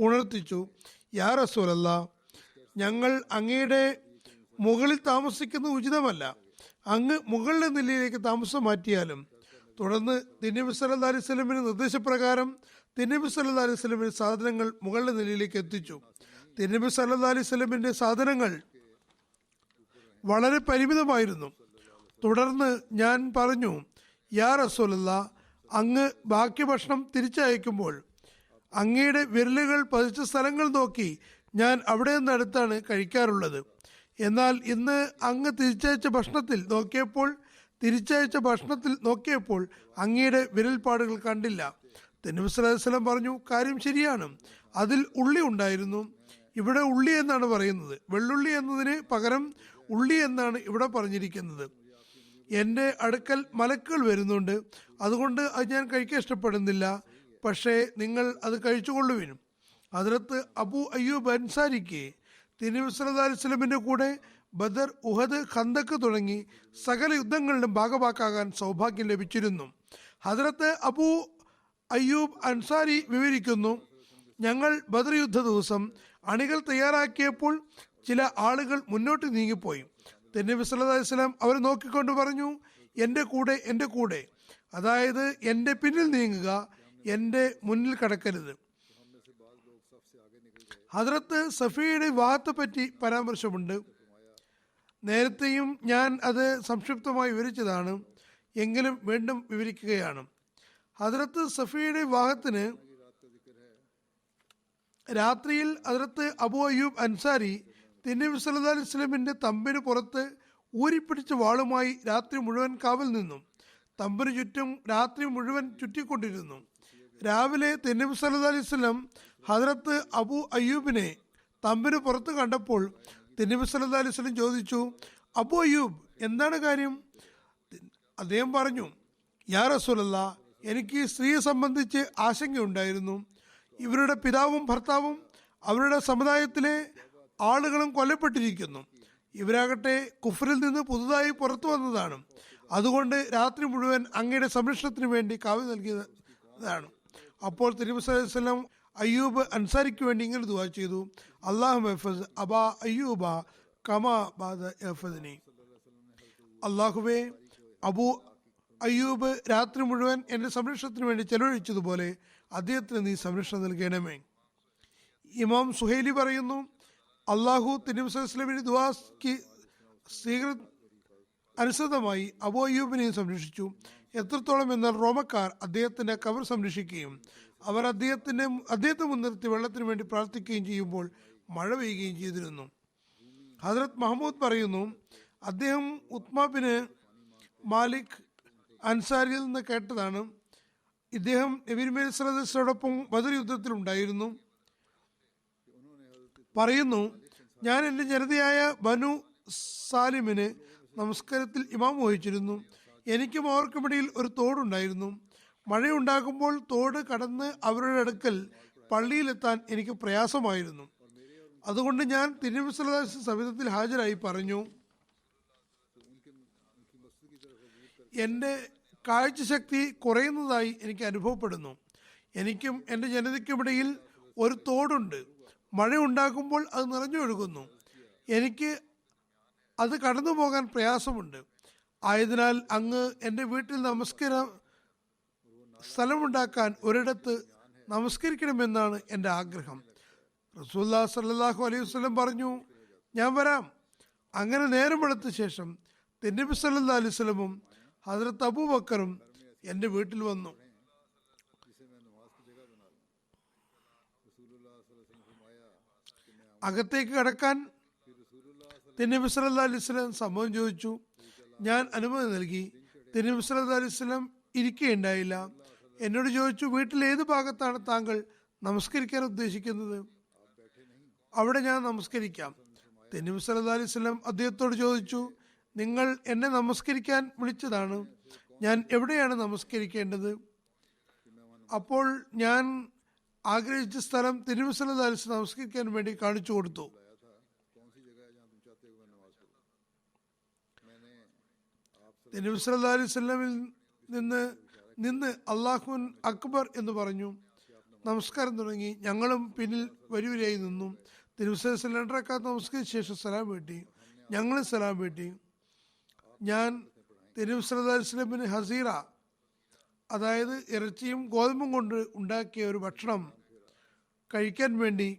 ഉണർത്തിച്ചു, യാ റസൂലല്ലാഹ്, ഞങ്ങൾ അങ്ങയുടെ മുകളിൽ താമസിക്കുന്നത് ഉചിതമല്ല, അങ്ങ് മുകളിലെ നിലയിലേക്ക് താമസം മാറ്റിയാലും. തുടർന്ന് തിരുനബി സല്ലല്ലാഹു അലൈഹി വസല്ലമിന്റെ നിർദ്ദേശപ്രകാരം തിരുനബി സല്ലല്ലാഹു അലൈഹി വസല്ലമിന്റെ സാധനങ്ങൾ മുകളിലെ നിലയിലേക്ക് എത്തിച്ചു. തിരുനബി സല്ലല്ലാഹു അലൈഹി വസല്ലമിന്റെ സാധനങ്ങൾ വളരെ പരിമിതമായിരുന്നു. തുടർന്ന് ഞാൻ പറഞ്ഞു, യാ റസൂലല്ലാഹ്, അങ്ങ് ബാക്കി ഭക്ഷണം തിരിച്ചയക്കുമ്പോൾ അങ്ങയുടെ വിരലുകൾ പതിച്ച സ്ഥലങ്ങൾ നോക്കി ഞാൻ അവിടെ നിന്നടുത്താണ് കഴിക്കാറുള്ളത്. എന്നാൽ ഇന്ന് അങ്ങ് തിരിച്ചയച്ച ഭക്ഷണത്തിൽ നോക്കിയപ്പോൾ അങ്ങയുടെ വിരൽപ്പാടുകൾ കണ്ടില്ല. തിരുനബി സല്ലല്ലാഹു അലൈഹി വസല്ലം പറഞ്ഞു, കാര്യം ശരിയാണ്, അതിൽ ഉള്ളി ഉണ്ടായിരുന്നു. ഇവിടെ ഉള്ളി എന്നാണ് പറയുന്നത്, വെള്ളുള്ളി എന്നതിന് പകരം ഉള്ളി എന്നാണ് ഇവിടെ പറഞ്ഞിരിക്കുന്നത്. എൻ്റെ അടുക്കൽ മലക്കുകൾ വരുന്നുണ്ട്, അതുകൊണ്ട് അത് ഞാൻ കഴിക്കാൻ ഇഷ്ടപ്പെടുന്നില്ല, പക്ഷേ നിങ്ങൾ അത് കഴിച്ചുകൊള്ളുവിനും. ഹദ്റത്ത് അബു അയ്യൂബ് അൻസാരിക്ക് തിരുനബി സല്ലല്ലാഹു അലൈഹി വസല്ലമിന്റെ കൂടെ ബദർ, ഉഹദ്, ഖന്തക്ക് തുടങ്ങി സകല യുദ്ധങ്ങളിലും ഭാഗവാക്കാകാൻ സൗഭാഗ്യം ലഭിച്ചിരുന്നു. ഹദ്റത്ത് അബു അയ്യൂബ് അൻസാരി വിവരിക്കുന്നു, ഞങ്ങൾ ബദർ യുദ്ധ ദിവസം അണികൾ തയ്യാറാക്കിയപ്പോൾ ചില ആളുകൾ മുന്നോട്ട് നീങ്ങിപ്പോയി. തിരുനബി സല്ലല്ലാഹു അലൈഹി വസല്ലം അവരെ നോക്കിക്കൊണ്ട് പറഞ്ഞു, എൻ്റെ കൂടെ, അതായത് എൻ്റെ പിന്നിൽ നീങ്ങുക, എൻ്റെ മുന്നിൽ കടക്കരുത്. ഹദ്റത്ത് സഫിയയുടെ വിവാഹത്തെ പറ്റി പരാമർശമുണ്ട്. നേരത്തെയും ഞാൻ അത് സംക്ഷിപ്തമായി വിവരിച്ചതാണ്, എങ്കിലും വീണ്ടും വിവരിക്കുകയാണ്. ഹദ്റത്ത് സഫിയയുടെ വിവാഹത്തിന് രാത്രിയിൽ ഹദ്റത്ത് അബു അയ്യൂബ് അൻസാരി തിരുനബി സല്ലല്ലാഹു അലൈഹി വസല്ലമിന്റെ തമ്പിന് പുറത്ത് ഊരിപ്പിടിച്ച വാളുമായി രാത്രി മുഴുവൻ കാവൽ നിന്നു. തമ്പിന് ചുറ്റും രാത്രി മുഴുവൻ ചുറ്റിക്കൊണ്ടിരുന്നു. രാവിലെ തിരുനബി സല്ലല്ലാഹു അലൈഹി വസല്ലം ഹദ്റത്ത് അബു അയ്യൂബിനെ തമ്പിന് പുറത്ത് കണ്ടപ്പോൾ തിരുനബി സല്ലല്ലാഹു അലൈഹി വസല്ലം ചോദിച്ചു, അബു അയ്യൂബ്, എന്താണ് കാര്യം? അദ്ദേഹം പറഞ്ഞു, യാ റസൂലല്ലാഹ്, എനിക്ക് സ്ത്രീയെ സംബന്ധിച്ച് ആശങ്കയുണ്ടായിരുന്നു. ഇവരുടെ പിതാവും ഭർത്താവും അവരുടെ സമുദായത്തിലെ ആളുകളും കൊല്ലപ്പെട്ടിരിക്കുന്നു. ഇവരാകട്ടെ കുഫറിൽ നിന്ന് പുതുതായി പുറത്തു വന്നതാണ്. അതുകൊണ്ട് രാത്രി മുഴുവൻ അങ്ങയുടെ സംരക്ഷണത്തിന് വേണ്ടി കാവൽ നൽകിയതാണ്. അപ്പോൾ തിരുനബി സല്ലല്ലാഹു അലൈഹി വസല്ലം അയ്യൂബ് അൻസാരിക്ക് വേണ്ടി ഇങ്ങനെ ദുആ ചെയ്തു, അല്ലാഹുമ്മ ഹഫ്സ് അബാ അയ്യൂബ കമാ ബാദ ഹഫ്സ്നി. അല്ലാഹുവേ, അബു അയ്യൂബ് രാത്രി മുഴുവൻ എൻ്റെ സംരക്ഷണത്തിന് വേണ്ടി ചെലവഴിച്ചതുപോലെ അദ്ദേഹത്തിന് നീ സംരക്ഷണം നൽകണമേ. ഇമാം സുഹൈലി പറയുന്നു, അള്ളാഹു തിരുനബി സല്ലല്ലാഹു അലൈഹി വസല്ലമിന്റെ ദുആക്ക് അനുസൃതമായി അബു അയ്യൂബിനെയും സംരക്ഷിച്ചു. എത്രത്തോളം എന്നാൽ റോമക്കാർ അദ്ദേഹത്തിന്റെ കബർ സംരക്ഷിക്കുകയും അവർ അദ്ദേഹത്തെ മുൻനിർത്തി വെള്ളത്തിന് വേണ്ടി പ്രാർത്ഥിക്കുകയും ചെയ്യുമ്പോൾ മഴ പെയ്യുകയും ചെയ്തിരുന്നു. ഹദ്റത്ത് മഹ്മൂദ് പറയുന്നു, അദ്ദേഹം ഉത്മാബിന് മാലിക് അൻസാരിയിൽ നിന്ന് കേട്ടതാണ്. ഇദ്ദേഹം നബി സല്ലല്ലാഹു അലൈഹി വസല്ലമയോടൊപ്പം ബദർ യുദ്ധത്തിൽ ഉണ്ടായിരുന്നു. പറയുന്നു, ഞാൻ എൻ്റെ ജനതയായ ബനു സാലിമിന് നമസ്കാരത്തിൽ ഇമാം വഹിച്ചിരുന്നു. എനിക്കും അവർക്കുമിടയിൽ ഒരു തോടുണ്ടായിരുന്നു. മഴയുണ്ടാകുമ്പോൾ തോട് കടന്ന് അവരുടെ അടുക്കൽ പള്ളിയിലെത്താൻ എനിക്ക് പ്രയാസമായിരുന്നു. അതുകൊണ്ട് ഞാൻ തിരുനബി സല്ലല്ലാഹു അലൈഹി വസല്ലം സവിധത്തിൽ ഹാജരായി പറഞ്ഞു, എൻ്റെ കാഴ്ചശക്തി കുറയുന്നതായി എനിക്ക് അനുഭവപ്പെടുന്നു. എനിക്കും എൻ്റെ ജനതയ്ക്കുമിടയിൽ ഒരു തോടുണ്ട്. മഴ ഉണ്ടാകുമ്പോൾ അത് നിറഞ്ഞൊഴുകുന്നു. എനിക്ക് അത് കടന്നു പോകാൻ പ്രയാസമുണ്ട്. ആയതിനാൽ അങ്ങ് എൻ്റെ വീട്ടിൽ സ്ഥലമുണ്ടാക്കാൻ ഒരിടത്ത് നമസ്കരിക്കണമെന്നാണ് എൻ്റെ ആഗ്രഹം. റസൂലുള്ളാഹി സ്വല്ലല്ലാഹു അലൈഹി വസല്ലം പറഞ്ഞു, ഞാൻ വരാം. അങ്ങനെ നേരം വെളുത്ത ശേഷം തിരുനബി സല്ലല്ലാഹു അലൈഹി വസല്ലമും ഹദ്റത്ത് അബൂബക്കറും എൻ്റെ വീട്ടിൽ വന്നു. അകത്തേക്ക് കടക്കാൻ തിരുനബി സല്ലല്ലാഹു അലൈഹി വസല്ലം സമ്മതം ചോദിച്ചു. ഞാൻ അനുമതി നൽകി. തിരുനബി സല്ലല്ലാഹു അലൈഹി വസല്ലം ഇരിക്കുകയുണ്ടായില്ല. എന്നോട് ചോദിച്ചു, വീട്ടിൽ ഏത് ഭാഗത്താണ് താങ്കൾ നമസ്കരിക്കാൻ ഉദ്ദേശിക്കുന്നത്? അവിടെ ഞാൻ നമസ്കരിക്കാം. തിരുനബി സല്ലല്ലാഹു അലൈഹി വസല്ലം അദ്ദേഹത്തോട് ചോദിച്ചു, നിങ്ങൾ എന്നെ നമസ്കരിക്കാൻ വിളിച്ചതാണ്, ഞാൻ എവിടെയാണ് നമസ്കരിക്കേണ്ടത്? അപ്പോൾ ഞാൻ ആഗ്രഹിച്ച സ്ഥലം തിരുനബി സല്ലല്ലാഹു അലൈഹി വസല്ലം നമസ്കരിക്കാൻ വേണ്ടി കാണിച്ചു കൊടുത്തു. തിരുനബി സല്ലല്ലാഹു അലൈഹി വസല്ലമിൽ നിന്ന് അല്ലാഹു അക്ബർ എന്ന് പറഞ്ഞു. നമസ്കാരം തുടങ്ങി. ഞങ്ങളും പിന്നിൽ വരിവരിയായി നിന്നു. തിരുനബി സല്ലല്ലാഹു അലൈഹി വസല്ലം 2 റക്അത്ത് നമസ്കരിച്ച ശേഷം സലാം വീട്ടി. ഞങ്ങളും സലാം വീട്ടി. ഞാൻ തിരുനബി സല്ലല്ലാഹു അലൈഹി വസല്ലമിന് ഹസീറ, അതായത് ഇറച്ചിയും ഗോതമ്പും കൊണ്ട് ഉണ്ടാക്കിയ ഒരു ഭക്ഷണം കഴിക്കാൻ വേണ്ടി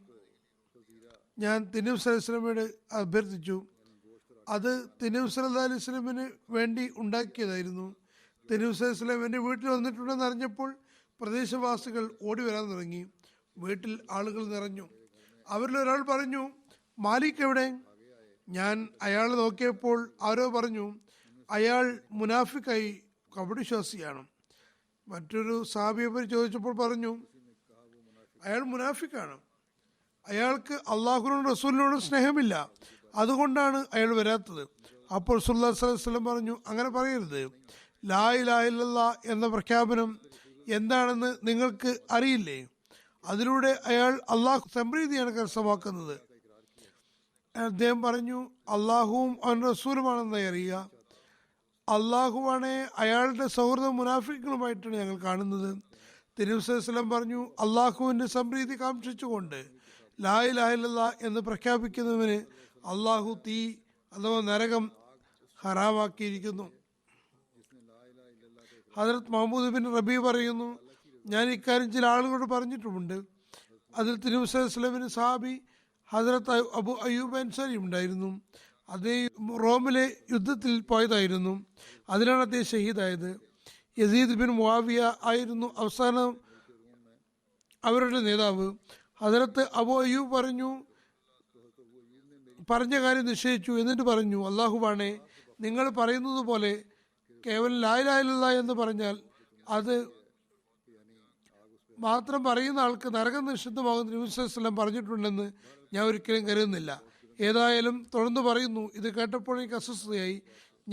ഞാൻ തിരുനബി സല്ലല്ലാഹു അലൈഹി വസല്ലമയോട് അഭ്യർത്ഥിച്ചു. അത് തിരുനബി സല്ലല്ലാഹു അലൈഹി വസല്ലമിന് വേണ്ടി ഉണ്ടാക്കിയതായിരുന്നു. തിരുനബി സല്ലല്ലാഹു അലൈഹി വസല്ലം എൻ്റെ വീട്ടിൽ വന്നിട്ടുണ്ടെന്ന് അറിഞ്ഞപ്പോൾ പ്രദേശവാസികൾ ഓടി വരാൻ തുടങ്ങി. വീട്ടിൽ ആളുകൾ നിറഞ്ഞു. അവരിൽ ഒരാൾ പറഞ്ഞു, മാലിക് എവിടെ? ഞാൻ അയാളെ നോക്കിയപ്പോൾ ആരോ പറഞ്ഞു, അയാൾ മുനാഫിക്കായി, കപടവിശ്വാസിയാണ്. മറ്റൊരു സഹാബിയെ പറ്റി ചോദിച്ചപ്പോൾ പറഞ്ഞു, അയാൾ മുനാഫിക്കാണ്, അയാൾക്ക് അള്ളാഹുവിനോടും റസൂലിനോടും സ്നേഹമില്ല, അതുകൊണ്ടാണ് അയാൾ വരാത്തത്. അപ്പോൾ റസൂലുള്ളാഹി സ്വല്ലല്ലാഹു അലൈഹി വസല്ലം പറഞ്ഞു, അങ്ങനെ പറയരുത്. ലാ ഇലാഹ ഇല്ലല്ലാഹ് എന്ന പ്രഖ്യാപനം എന്താണെന്ന് നിങ്ങൾക്ക് അറിയില്ലേ? അതിലൂടെ അയാൾ അള്ളാഹു സംപ്രീതിയാണ് കരസ്ഥമാക്കുന്നത്. അദ്ദേഹം പറഞ്ഞു, അള്ളാഹുവും അവൻ റസൂലുമാണെന്നായി അറിയുക. അള്ളാഹുവാണെ അയാളുടെ സൗഹൃദം മുനാഫിക്കുകളുമായിട്ടാണ് ഞങ്ങൾ കാണുന്നത്. തിരുനബി സല്ലല്ലാഹു അലൈഹി വസല്ലം പറഞ്ഞു, അള്ളാഹുവിൻ്റെ സംപ്രീതി കാക്ഷിച്ചുകൊണ്ട് ലാ ഇലാഹ ഇല്ലല്ലാഹ് എന്ന് പ്രഖ്യാപിക്കുന്നവന് അള്ളാഹു തീ അഥവാ നരകം ഹറാമാക്കിയിരിക്കുന്നു. ഹദ്റത്ത് മഹ്മൂദ് ബിൻ റബീ പറയുന്നു, ഞാൻ ഇക്കാര്യം ചില ആളുകളോട് പറഞ്ഞിട്ടുമുണ്ട്. അതിൽ തിരുനബി സല്ലല്ലാഹു അലൈഹി വസല്ലമിന് സഹാബി ഹദ്റത്ത് അബു അയ്യൂബ് അൻസാരി ഉണ്ടായിരുന്നു. അദ്ദേഹം റോമിലെ യുദ്ധത്തിൽ പോയതായിരുന്നു. അതിലാണ് അദ്ദേഹം ഷഹീദായത്. യസീദ് ബിൻ മുആവിയ ആയിരുന്നു അവസാനം അവരുടെ നേതാവ്. ഹദ്റത്ത് അബു അയ്യൂബ് പറഞ്ഞ കാര്യം നിശ്ചയിച്ചു. എന്നിട്ട് പറഞ്ഞു, അള്ളാഹുവാണെ, നിങ്ങൾ പറയുന്നത് പോലെ കേവലം ലാ ഇലാഹ ഇല്ലല്ലാഹ് എന്ന് പറഞ്ഞാൽ അത് മാത്രം പറയുന്ന ആൾക്ക് നരകം നിഷിദ്ധമാകുന്ന നബി സല്ലല്ലാഹു അലൈഹി വസല്ലം പറഞ്ഞിട്ടുണ്ടെന്ന് ഞാൻ ഒരിക്കലും കരുതുന്നില്ല. ഏതായാലും തുടർന്ന് പറയുന്നു, ഇത് കേട്ടപ്പോൾ എനിക്ക് അസ്വസ്ഥതയായി.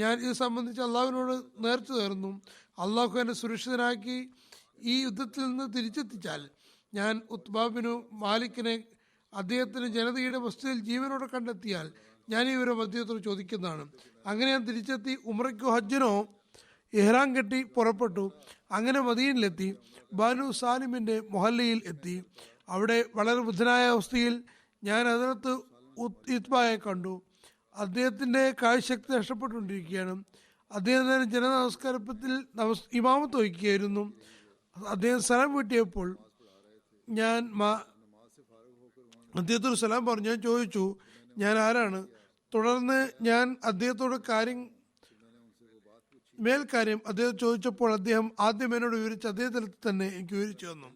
ഞാൻ ഇത് സംബന്ധിച്ച് അള്ളാഹുവിനോട് നേർച്ച നേർന്നു. അള്ളാഹു എന്നെ സുരക്ഷിതനാക്കി ഈ യുദ്ധത്തിൽ നിന്ന് തിരിച്ചെത്തിച്ചാൽ ഞാൻ ഉത്ബാബിനു മാലിക്കിനെ അദ്ദേഹത്തിന് ജനതയുടെ മസ്ജിദിൽ ജീവനോടെ കണ്ടെത്തിയാൽ ഞാൻ ഈ വിവരം അദ്ദേഹത്തോട് ചോദിക്കുന്നതാണ്. അങ്ങനെ ഞാൻ തിരിച്ചെത്തി ഉംറയ്ക്കോ ഹജ്ജിനോ ഇഹ്റാം കെട്ടി പുറപ്പെട്ടു. അങ്ങനെ മദീനയിലെത്തി ബാനു സാലിമിൻ്റെ മൊഹല്ലയിൽ എത്തി. അവിടെ വളരെ വൃദ്ധനായ അവസ്ഥയിൽ ഞാൻ അതിനകത്ത് ഇത്ബായെ കണ്ടു. അദ്ദേഹത്തിൻ്റെ കാഴ്ചശക്തി നഷ്ടപ്പെട്ടുകൊണ്ടിരിക്കുകയാണ്. അദ്ദേഹം ജനനമസ്കാരത്തിൽ ഇമാമത്ത് വഹിക്കുകയായിരുന്നു. അദ്ദേഹം സലാം വീട്ടിയപ്പോൾ ഞാൻ അദ്ദേഹത്തോട് സലാം പറഞ്ഞു. ഞാൻ ചോദിച്ചു, ഞാൻ ആരാണ്? തുടർന്ന് ഞാൻ അദ്ദേഹത്തോട് മേൽക്കാര്യം അദ്ദേഹം ചോദിച്ചപ്പോൾ അദ്ദേഹം ആദ്യം എന്നോട് വിവരിച്ച് അദ്ദേഹത്തിൽ തന്നെ എനിക്ക് വിവരിച്ചു തന്നു.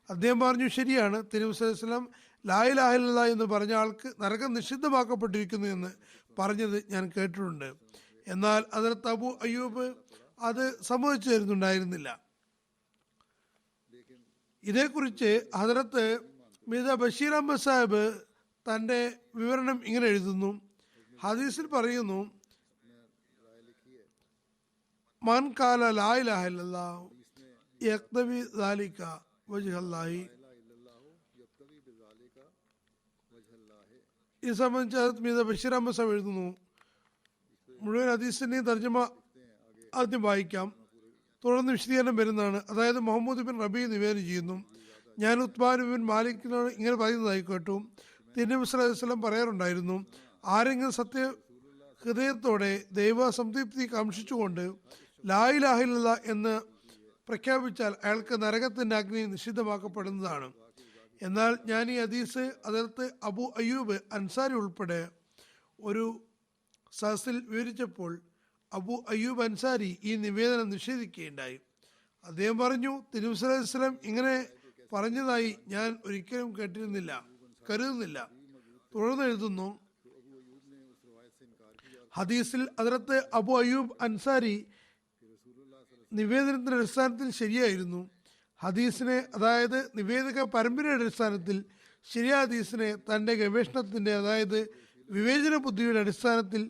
അദ്ദേഹം പറഞ്ഞു, ശരിയാണ്, തിരുനബി സല്ലല്ലാഹു അലൈഹി വസല്ലം ലാ ഇലാഹ ഇല്ലല്ലാഹ് എന്ന് പറഞ്ഞ ആൾക്ക് നരകം നിഷിദ്ധമാക്കപ്പെട്ടിരിക്കുന്നു എന്ന് പറഞ്ഞത് ഞാൻ കേട്ടിട്ടുണ്ട്. എന്നാൽ ഹദ്റത്ത് അബു അയ്യൂബ് അത് സമ്മതിച്ചു തരുന്നുണ്ടായിരുന്നില്ല. ഇതേക്കുറിച്ച് ഹദ്റത്ത് മിർസ ബഷീർ അഹമ്മദ് സാഹിബ് തൻ്റെ വിവരണം ഇങ്ങനെ എഴുതുന്നു. ഹദീസിൽ പറയുന്നു, മൻ ഖാല ലാ ഇലാഹ ഇല്ലല്ലാഹ് യഖ്തബി ദാലിക വജ്ഹല്ലാഹി. ഇത് സംബന്ധിച്ച് മിർസ ബഷീർ അഹമ്മദ് സാഹിബ് എഴുതുന്നു. മുഴുവൻ ഹദീസിൻ്റെയും തർജ്ജമ ആദ്യം വായിക്കാം, തുടർന്ന് വിശദീകരണം വരുന്നതാണ്. അതായത് മുഹമ്മദ് ബിൻ റബി നിവേദനം ചെയ്യുന്നു, ഞാൻ ഉത്മാൻ ബിൻ മാലിക്കിനോട് ഇങ്ങനെ പറയുന്നതായി കേട്ടു. തിരുനബി സല്ലല്ലാഹു അലൈഹി വസല്ലം പറയാറുണ്ടായിരുന്നു, ആരെങ്കിലും സത്യ ഹൃദയത്തോടെ ദൈവ സംതൃപ്തി കാംക്ഷിച്ചുകൊണ്ട് ലാ ഇലാഹ ഇല്ലല്ലാഹ് എന്ന് പ്രഖ്യാപിച്ചാൽ അയാൾക്ക് നരകത്തിന്റെ അഗ്നി നിഷിദ്ധമാക്കപ്പെടുന്നതാണ്. എന്നാൽ ഞാൻ ഈ ഹദീസ് അതിർത്ത് അബു അയ്യൂബ് അൻസാരി ഉൾപ്പെടെ ഒരു സദസ്സിൽ വിവരിച്ചപ്പോൾ അബു അയ്യൂബ് അൻസാരി ഈ നിവേദനം നിഷേധിക്കുകയുണ്ടായി. അദ്ദേഹം പറഞ്ഞു, തിരുനബി സല്ലല്ലാഹു അലൈഹി വസല്ലം ഇങ്ങനെ പറഞ്ഞതായി ഞാൻ ഒരിക്കലും കരുതുന്നില്ല. തുടർന്ന് എഴുതുന്നു, ഹദീസിൽ ഹദ്റത്ത് അബു അയ്യൂബ് അൻസാരി നിവേദനത്തിന്റെ അടിസ്ഥാനത്തിൽ ശരിയായിരുന്നു. ഹദീസിനെ, അതായത് നിവേദക പരമ്പരയുടെ അടിസ്ഥാനത്തിൽ ശരിയായ ഹദീസിനെ തൻ്റെ ഗവേഷണത്തിന്റെ, അതായത് വിവേചന ബുദ്ധിയുടെ അടിസ്ഥാനത്തിൽ,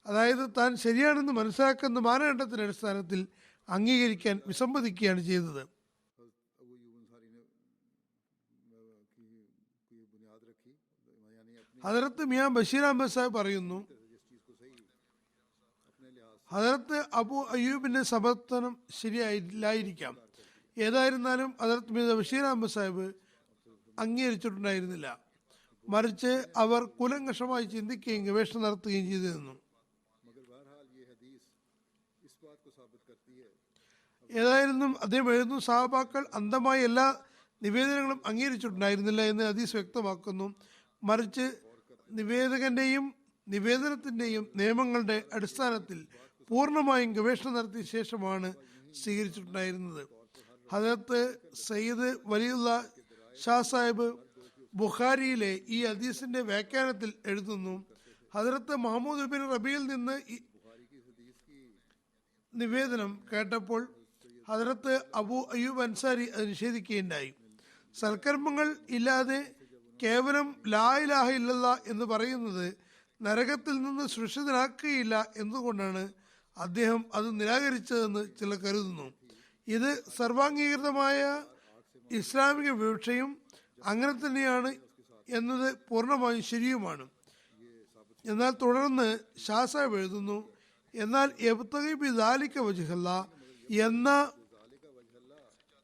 അതായത് താൻ ശരിയാണെന്ന് മനസ്സിലാക്കുന്ന മാനദണ്ഡത്തിന്റെ അടിസ്ഥാനത്തിൽ അംഗീകരിക്കാൻ വിസമ്മതിക്കുകയാണ് ചെയ്തത്. ഹദരത്ത് മിയാ ബഷീർ അഹമ്മദ് സാഹിബ് പറയുന്നു, ഹദരത്ത് അബു അയ്യൂബിന്റെ സമർത്ഥനം ശരിയായില്ലായിരിക്കാം. ഏതായിരുന്നാലും ഹദരത്ത് മിയാ ബഷീർ അഹമ്മദ് സാഹിബ് അംഗീകരിച്ചിട്ടുണ്ടായിരുന്നില്ല. മറിച്ച് അവർ കുലങ്കഷമായി ചിന്തിക്കുകയും ഗവേഷണം നടത്തുകയും ചെയ്തിരുന്നു. ഏതായാലും അദ്ദേഹം എഴുതുന്നു, സഹാബാക്കൾ അന്ധമായ എല്ലാ നിവേദനങ്ങളും അംഗീകരിച്ചിട്ടുണ്ടായിരുന്നില്ല എന്ന് ഹദീസ് വ്യക്തമാക്കുന്നു. മറിച്ച് നിവേദകന്റെയും നിവേദനത്തിന്റെയും നിയമങ്ങളുടെ അടിസ്ഥാനത്തിൽ പൂർണ്ണമായും ഗവേഷണം നടത്തിയ ശേഷമാണ് സ്വീകരിച്ചിട്ടുണ്ടായിരുന്നത്. ഹദരത്ത് സയ്യിദ് വലിയുള്ള ഷാ സാഹിബ് ബുഖാരിയിലെ ഈ ഹദീസിന്റെ വ്യാഖ്യാനത്തിൽ എഴുതുന്നു, ഹദരത്ത് മുഹമ്മദ് ബിൻ റബിയിൽ നിന്ന് ഈ നിവേദനം കേട്ടപ്പോൾ ഹദരത്ത് അബു അയ്യൂബ് അൻസാരി അത് നിഷേധിക്കുകയുണ്ടായി. സൽക്കർമ്മങ്ങൾ ഇല്ലാതെ കേവലം ലാ ഇലാഹ ഇല്ലല്ലാഹ് എന്ന് പറയുന്നത് നരകത്തിൽ നിന്ന് സുരക്ഷിതനാക്കുകയില്ല എന്നതുകൊണ്ടാണ് അദ്ദേഹം അത് നിരാകരിച്ചതെന്ന് ചിലർ കരുതുന്നു. ഇത് സർവാംഗീകൃതമായ ഇസ്ലാമിക വീക്ഷയും അങ്ങനെ തന്നെയാണ് എന്നത് പൂർണ്ണമായും ശരിയുമാണ്. എന്നാൽ തുടർന്ന് ഷാ സാഹിബ് എഴുതുന്നു, എന്നാൽ യബ്തഗി ബിദാലിക വജ്ഹല്ലാ എന്ന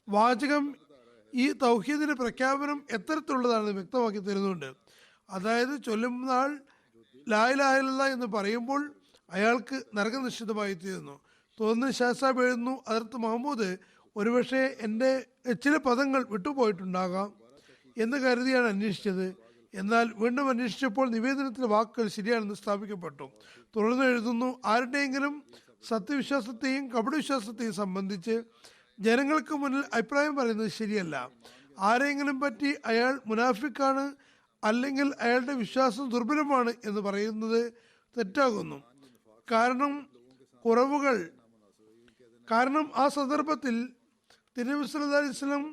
വാചകം ഈ തൗഹീദിന്റെ പ്രഖ്യാപനം എത്തരത്തിലുള്ളതാണെന്ന് വ്യക്തമാക്കി തരുന്നുണ്ട്. അതായത് ചൊല്ലുന്നാൾ ലാ ഇലാഹ ഇല്ലല്ലാഹ് എന്ന് പറയുമ്പോൾ അയാൾക്ക് നരകനിശ്ചിതമായി തീരുന്നു. തുടർന്ന് ഷാ സാഹിബ് എഴുതുന്നു, ഹദരത്ത് മുഹമ്മദ് ഒരുപക്ഷെ എൻ്റെ ചില പദങ്ങൾ വിട്ടുപോയിട്ടുണ്ടാകാം എന്ന് കരുതിയാണ് അന്വേഷിച്ചത്. എന്നാൽ വീണ്ടും അന്വേഷിച്ചപ്പോൾ നിവേദനത്തിലെ വാക്കുകൾ ശരിയാണെന്ന് സ്ഥാപിക്കപ്പെട്ടു. തുടർന്ന് എഴുതുന്നു, ആരുടെയെങ്കിലും സത്യവിശ്വാസത്തെയും കപടവിശ്വാസത്തെയും സംബന്ധിച്ച് ജനങ്ങൾക്ക് മുന്നിൽ അഭിപ്രായം പറയുന്നത് ശരിയല്ല. ആരെങ്കിലും പറ്റി അയാൾ മുനാഫിക്കാണ് അല്ലെങ്കിൽ അയാളുടെ വിശ്വാസം ദുർബലമാണ് എന്ന് പറയുന്നത് തെറ്റാകുന്നു. കാരണം ആ സന്ദർഭത്തിൽ തിരുനബി സല്ലല്ലാഹു അലൈഹി വസല്ലം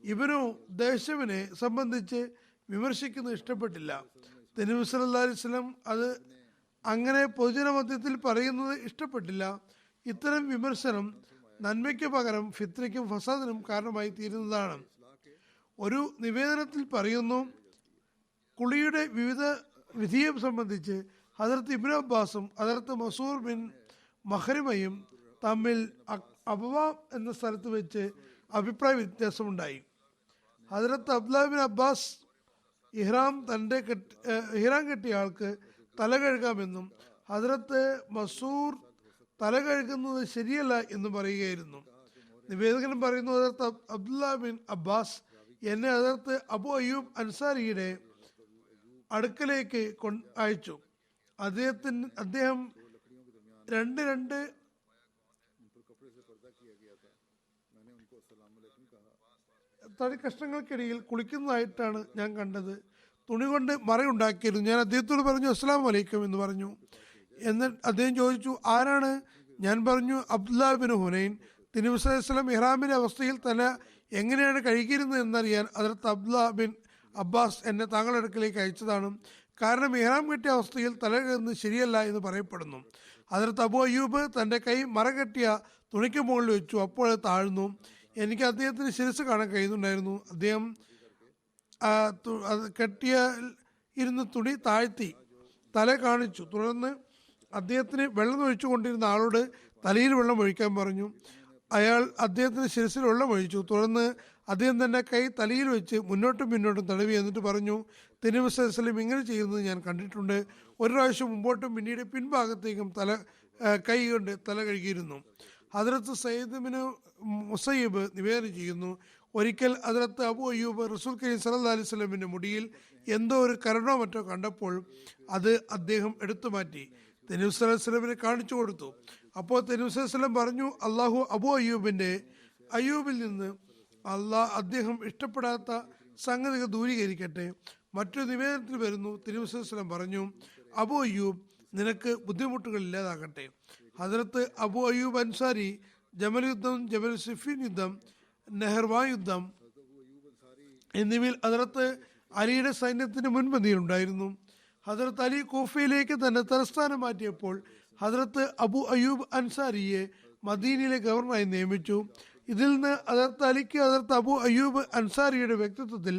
ഇബ്നു ദേശവിനെ സംബന്ധിച്ച് വിമർശിക്കുന്നത് ഇഷ്ടപ്പെട്ടില്ല. തിരുനബി സല്ലല്ലാഹു അലൈഹി വസല്ലം അത് അങ്ങനെ പൊതുജന മധ്യത്തിൽ പറയുന്നത് ഇഷ്ടപ്പെട്ടില്ല. ഇത്തരം വിമർശനം നന്മയ്ക്ക് പകരം ഫിത്നയ്ക്കും ഫസാദിനും കാരണമായി തീരുന്നതാണ്. ഒരു നിവേദനത്തിൽ പറയുന്നു, കുളിയുടെ വിവിധ വിധിയെ സംബന്ധിച്ച് ഹദരത്ത് ഇബ്നു അബ്ബാസും ഹദരത്ത് മസൂർ ബിൻ മഖ്രിമയും തമ്മിൽ അബവ എന്ന സ്ഥലത്ത് വെച്ച് അഭിപ്രായ വ്യത്യാസമുണ്ടായി. ഹദരത്ത് അബ്ദുല്ലാ ബിൻ അബ്ബാസ് ഇഹ്റാം കെട്ടിയ ആൾക്ക് തല കഴുകാമെന്നും ഹദരത്ത് മസൂർ തല കഴുകുന്നത് ശരിയല്ല എന്ന് പറയുകയായിരുന്നു. നിവേദകൻ പറയുന്നു, ഹദരത്ത് അബ്ദുല്ലാ ബിൻ അബ്ബാസ് എന്നെ ഹദരത്ത് അബു അയ്യൂബ് അൻസാരിയുടെ അടുക്കലേക്ക് അയച്ചു. അദ്ദേഹം രണ്ട് തടി കഷ്ണങ്ങൾക്കിടയിൽ കുളിക്കുന്നതായിട്ടാണ് ഞാൻ കണ്ടത്. തുണി കൊണ്ട് മറയുണ്ടാക്കിയിരുന്നു. ഞാൻ അദ്ദേഹത്തോട് പറഞ്ഞു, അസ്സലാമു അലൈക്കും എന്ന് പറഞ്ഞു. എന്നാൽ അദ്ദേഹം ചോദിച്ചു, ആരാണ്? ഞാൻ പറഞ്ഞു, അബ്ദുല്ലാ ബിൻ ഹുനൈൻ. തിരുനബി സല്ലല്ലാഹു അലൈഹി വസല്ലം ഇഹ്റാമിന്റെ അവസ്ഥയിൽ തല എങ്ങനെയാണ് കഴുകിയിരുന്നത് എന്നറിയാൻ ഹദരത്ത് അബ്ദുല്ലാ ബിൻ അബ്ബാസ് എന്നെ താങ്കളുടെ അടുക്കലേക്ക് അയച്ചതാണ്. കാരണം ഇഹ്റാം കെട്ടിയ അവസ്ഥയിൽ തല കഴുകുന്നത് ശരിയല്ല എന്ന് പറയപ്പെടുന്നു. ഹദരത്ത് അബു അയ്യൂബ് തൻ്റെ കൈ മറകെട്ടിയ തുണിക്ക് മുകളിൽ വെച്ചു. അപ്പോൾ അത് താഴ്ന്നു. എനിക്ക് അദ്ദേഹത്തിന് ശിരസ് കാണാൻ കഴിയുന്നുണ്ടായിരുന്നു. അദ്ദേഹം ഇരുന്ന തുണി താഴ്ത്തി തല കാണിച്ചു. തുടർന്ന് അദ്ദേഹത്തിന് വെള്ളം ഒഴിച്ചു കൊണ്ടിരുന്ന ആളോട് തലയിൽ വെള്ളം ഒഴിക്കാൻ പറഞ്ഞു. അയാൾ അദ്ദേഹത്തിന്റെ ശിരസിൽ വെള്ളം ഒഴിച്ചു. തുടർന്ന് അദ്ദേഹം തന്നെ കൈ തലയിൽ വെച്ച് മുന്നോട്ടും പിന്നോട്ടും തടവി. എന്നിട്ട് പറഞ്ഞു, തിരുനബി സല്ലല്ലാഹു അലൈഹി വസല്ലം ഇങ്ങനെ ചെയ്യുന്നത് ഞാൻ കണ്ടിട്ടുണ്ട്. ഒരു പ്രാവശ്യം മുമ്പോട്ടും പിന്നീട് പിൻഭാഗത്തേക്കും കൈ കൊണ്ട് തല കഴുകിയിരുന്നു. ഹദ്രത്ത് സയ്യിദ് ബിൻ മുസയ്യിബ് നിവേദനം ചെയ്യുന്നു, ഒരിക്കൽ ഹദ്രത്ത് അബു അയ്യൂബ് റസൂൽ കരീം സല്ലല്ലാഹു അലൈഹി വസല്ലമിന്റെ മുടിയിൽ എന്തോ ഒരു കരണോ മറ്റോ കണ്ടപ്പോൾ അത് അദ്ദേഹം എടുത്തു മാറ്റി തിരുനബി സല്ലല്ലാഹു അലൈഹി വസല്ലമിനെ കാണിച്ചു കൊടുത്തു. അപ്പോൾ തിരുനബി സല്ലല്ലാഹു അലൈഹി വസല്ലം പറഞ്ഞു, അള്ളാഹു അബു അയ്യൂബിൽ നിന്ന് അദ്ദേഹം ഇഷ്ടപ്പെടാത്ത സംഗതികൾ ദൂരീകരിക്കട്ടെ. മറ്റൊരു നിവേദനത്തിൽ വരുന്നു, തിരുനബി സല്ലല്ലാഹു അലൈഹി വസല്ലം പറഞ്ഞു, അബു അയ്യൂബ് നിനക്ക് ബുദ്ധിമുട്ടുകൾ ഇല്ലാതാകട്ടെ. ഹദ്രത്ത് അബു അയ്യൂബ് അൻസാരി ജമൽ യുദ്ധം, ജബൽ സിഫീൻ യുദ്ധം, നെഹർവാ യുദ്ധം എന്നിവയിൽ ഹദ്രത്ത് അലിയുടെ സൈന്യത്തിന് മുൻപന്തിയിലുണ്ടായിരുന്നു. ഹദ്രത്ത് അലി കൂഫയിലേക്ക് തന്റെ തലസ്ഥാനം മാറ്റിയപ്പോൾ ഹദ്രത്ത് അബു അയ്യൂബ് അൻസാരിയെ മദീനയിലെ ഗവർണറായി നിയമിച്ചു. ഇതിൽ നിന്ന് ഹദ്രത്ത് അലിക്ക് ഹദ്രത്ത് അബു അയ്യൂബ് അൻസാരിയുടെ വ്യക്തിത്വത്തിൽ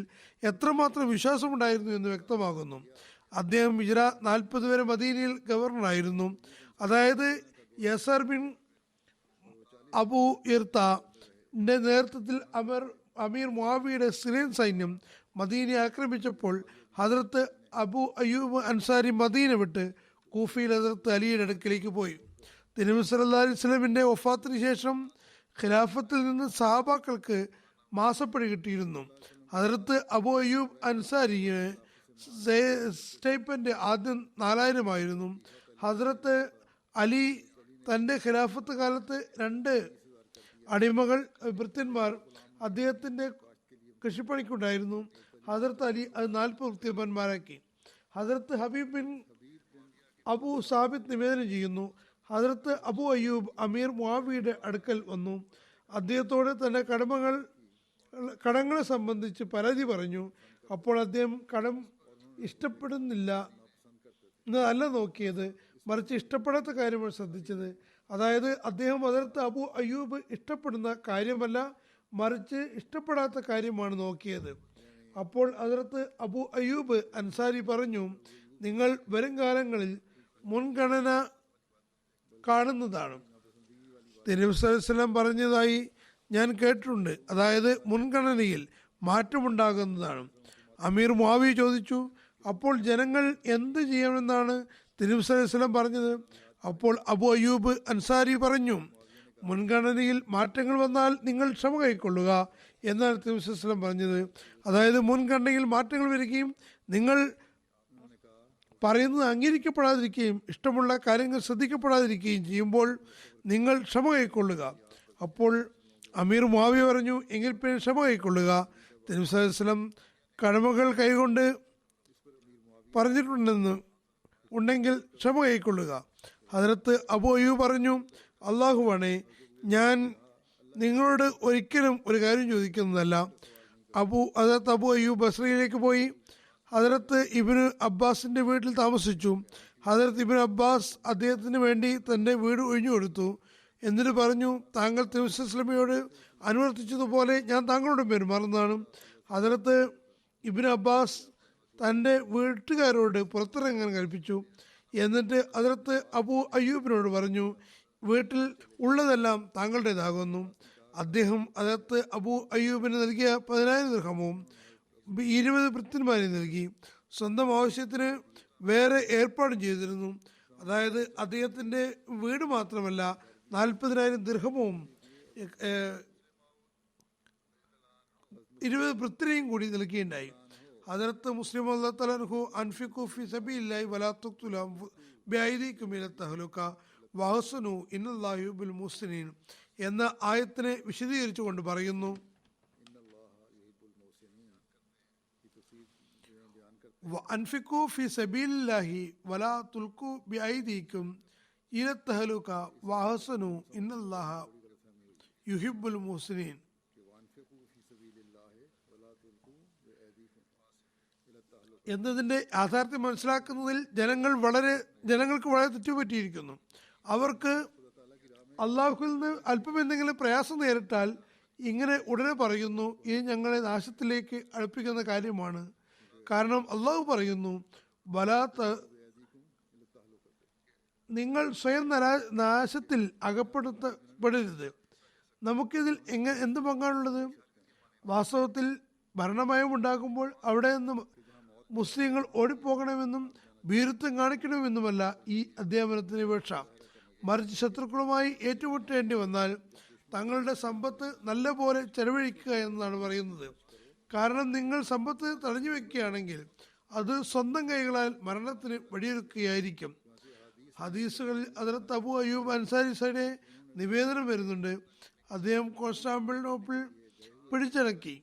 എത്രമാത്രം വിശ്വാസമുണ്ടായിരുന്നു എന്ന് വ്യക്തമാകുന്നു. അദ്ദേഹം ഹിജ്റ 40 വരെ മദീനയിൽ ഗവർണറായിരുന്നു. അതായത് യസർ ബിൻ അബു ഇർത്തന്റെ നേതൃത്വത്തിൽ അമീർ മുആവിയുടെ സിറിയൻ സൈന്യം മദീനയെ ആക്രമിച്ചപ്പോൾ ഹദ്രത്ത് അബു അയ്യൂബ് അൻസാരി മദീന വിട്ട് കൂഫയിൽ ഹദ്രത്ത് അലിയുടെ അടുക്കിലേക്ക് പോയി. തിരുനബി സല്ലല്ലാഹു അലൈഹി വസല്ലമിന്റെ വഫാത്തിന് ശേഷം ഖിലാഫത്തിൽ നിന്ന് സഹാബാക്കൾക്ക് മാസപ്പടി കിട്ടിയിരുന്നു. ഹദ്രത്ത് അബു അയ്യൂബ് അൻസാരിയെ സ്റ്റൈപ്പൻഡ് ആദ്യം 4000 ആയിരുന്നു. ഹദ്രത്ത് അലി തൻ്റെ ഖിലാഫത്ത് കാലത്ത് 2 അടിമകൾ ഭൃത്യന്മാർ അദ്ദേഹത്തിൻ്റെ കൃഷിപ്പണിക്കുണ്ടായിരുന്നു. ഹദ്രത്ത് അലി അത് 40 ഭൃത്യന്മാരാക്കി. ഹദ്രത്ത് ഹബീബ് ബിൻ അബു സാബിത്ത് നിവേദനം ചെയ്യുന്നു, ഹദ്രത്ത് അബു അയ്യൂബ് അമീർ മുആവിയുടെ അടുക്കൽ വന്നു. അദ്ദേഹത്തോട് തൻ്റെ കടങ്ങളെ സംബന്ധിച്ച് പരാതി പറഞ്ഞു. അപ്പോൾ അദ്ദേഹം കടം ഇഷ്ടപ്പെടുന്നില്ല എന്നല്ല നോക്കിയത്, മറിച്ച് ഇഷ്ടപ്പെടാത്ത കാര്യമാണ് ശ്രദ്ധിച്ചത്. അതായത് അദ്ദേഹം ഹദ്രത്ത് അബു അയ്യൂബ് ഇഷ്ടപ്പെടുന്ന കാര്യമല്ല, മറിച്ച് ഇഷ്ടപ്പെടാത്ത കാര്യമാണ് നോക്കിയത്. അപ്പോൾ ഹദ്രത്ത് അബു അയ്യൂബ് അൻസാരി പറഞ്ഞു, നിങ്ങൾ വരും കാലങ്ങളിൽ മുൻഗണന കാണുന്നതാണ്. തിരുനബി സല്ലല്ലാഹു അലൈഹി വസല്ലം പറഞ്ഞതായി ഞാൻ കേട്ടിട്ടുണ്ട്, അതായത് മുൻഗണനയിൽ മാറ്റമുണ്ടാകുന്നതാണ്. അമീർ മുആവിയ ചോദിച്ചു, അപ്പോൾ ജനങ്ങൾ എന്ത് ചെയ്യണമെന്നാണ് തിരുനബി സല്ലല്ലാഹു അലൈഹി വസല്ലം പറഞ്ഞത്? അപ്പോൾ അബു അയ്യൂബ് അൻസാരി പറഞ്ഞു, മുൻഗണനയിൽ മാറ്റങ്ങൾ വന്നാൽ നിങ്ങൾ ക്ഷമ കൈക്കൊള്ളുക എന്നാണ് തിരുനബി സല്ലല്ലാഹു അലൈഹി വസല്ലം പറഞ്ഞത്. അതായത് മുൻഗണനയിൽ മാറ്റങ്ങൾ വരികയും നിങ്ങൾ പറയുന്നത് അംഗീകരിക്കപ്പെടാതിരിക്കുകയും ഇഷ്ടമുള്ള കാര്യങ്ങൾ ശ്രദ്ധിക്കപ്പെടാതിരിക്കുകയും ചെയ്യുമ്പോൾ നിങ്ങൾ ക്ഷമ കൈക്കൊള്ളുക. അപ്പോൾ അമീർ മുആവിയ പറഞ്ഞു, എങ്കിൽ പിന്നെ ക്ഷമ കൈക്കൊള്ളുക. തിരുനബി സല്ലല്ലാഹു അലൈഹി വസല്ലം കടമകൾ കൈകൊണ്ട് ഉണ്ടെങ്കിൽ ക്ഷമ കൈക്കൊള്ളുക. ഹദ്രത്ത് അബു അയ്യൂബ് പറഞ്ഞു, അള്ളാഹുവാണേ, ഞാൻ നിങ്ങളോട് ഒരിക്കലും ഒരു കാര്യം ചോദിക്കുന്നതല്ല. ഹദ്രത്ത് അബു അയ്യൂബ് ബസ്രയിലേക്ക് പോയി ഹദ്രത്ത് ഇബ്നു അബ്ബാസിന്റെ വീട്ടിൽ താമസിച്ചു. ഹദ്രത്ത് ഇബ്നു അബ്ബാസ് അദ്ദേഹത്തിന് വേണ്ടി തൻ്റെ വീട് ഒഴിഞ്ഞു കൊടുത്തു. എന്നിട്ട് പറഞ്ഞു, താങ്കൾ തിരുനബി സല്ലല്ലാഹു അലൈഹി വസല്ലമയോട് അനുവർത്തിച്ചതുപോലെ ഞാൻ താങ്കളോട് പെരുമാറുന്നതാണ്. ഹദ്രത്ത് ഇബ്നു അബ്ബാസ് തൻ്റെ വീട്ടുകാരോട് പുറത്തിറങ്ങാൻ കൽപ്പിച്ചു. എന്നിട്ട് ഹദ്രത്ത് അബു അയ്യൂബിനോട് പറഞ്ഞു, വീട്ടിൽ ഉള്ളതെല്ലാം താങ്കളുടേതാകുന്നു. അദ്ദേഹം ഹദ്രത്ത് അബു അയ്യൂബിന് നൽകിയ 10,000 ദിർഹവും 20 ഭൃത്യന്മാരെ നൽകി. സ്വന്തം ആവശ്യത്തിന് വേറെ ഏർപ്പാടും ചെയ്തിരുന്നു. അതായത് അദ്ദേഹത്തിൻ്റെ വീട് മാത്രമല്ല 40,000 ദിർഹവും 20 ഭൃത്യരെയും കൂടി നൽകിയുണ്ടായി. ഹദ്രത്ത് മുസ്ലിം റളിയല്ലാഹു അൻഹു അൻഫിഖു ഫീ സബീലില്ലാഹി വലാ തഖ്തുലൂ ബിഅയ്ദികും ഇല തഹ്ലുക വഹ്സനു ഇന്നല്ലാഹ യുഹിബ്ബുൽ മുഹ്സിനീൻ എന്ന ആയത്തിനെ വിശദീകരിച്ചുകൊണ്ട് പറയുന്നു, അൻഫിഖു ഫീ സബീലില്ലാഹി വലാ തുൽഖു ബിഅയ്ദികും ഇല തഹ്ലുക വഹ്സനു ഇന്നല്ലാഹ യുഹിബ്ബുൽ മുഹ്സിനീൻ. എന്നതിൻ്റെ യാഥാർത്ഥ്യം മനസ്സിലാക്കുന്നതിൽ ജനങ്ങൾക്ക് വളരെ തെറ്റുപറ്റിയിരിക്കുന്നു. അവർക്ക് അള്ളാഹുവിൽ നിന്ന് അല്പം എന്തെങ്കിലും പ്രയാസം നേരിട്ടാൽ ഇങ്ങനെ ഉടനെ പറയുന്നു, ഇത് ഞങ്ങളെ നാശത്തിലേക്ക് അടുപ്പിക്കുന്ന കാര്യമാണ്. കാരണം അള്ളാഹു പറയുന്നു, നിങ്ങൾ സ്വയം നാശത്തിൽ അകപ്പെടുത്തപ്പെടരുത്. നമുക്കിതിൽ എന്ത് പങ്കാണുള്ളത്? വാസ്തവത്തിൽ ഭരണമയം ഉണ്ടാകുമ്പോൾ അവിടെ നിന്ന് മുസ്ലിങ്ങൾ ഓടിപ്പോകണമെന്നും ഭീരുത്വം കാണിക്കണമെന്നുമല്ല ഈ അധ്യാപനത്തിന് വീക്ഷ. മറിച്ച് ശത്രുക്കളുമായി ഏറ്റുമുട്ടേണ്ടി വന്നാൽ തങ്ങളുടെ സമ്പത്ത് നല്ല പോലെ ചെലവഴിക്കുക എന്നതാണ് പറയുന്നത്. കാരണം നിങ്ങൾ സമ്പത്ത് തടഞ്ഞു വെക്കുകയാണെങ്കിൽ അത് സ്വന്തം കൈകളാൽ മരണത്തിന് വഴിയൊരുക്കുകയായിരിക്കും. ഹദീസുകളിൽ ഹദ്റത്ത് അബൂ അയ്യൂബ് അൻസാരി സൈഡ് നിവേദനം വരുന്നുണ്ട്. അദ്ദേഹം കോൺസ്റ്റാന്റിനോപ്പിൾ പിടിച്ചടക്കി.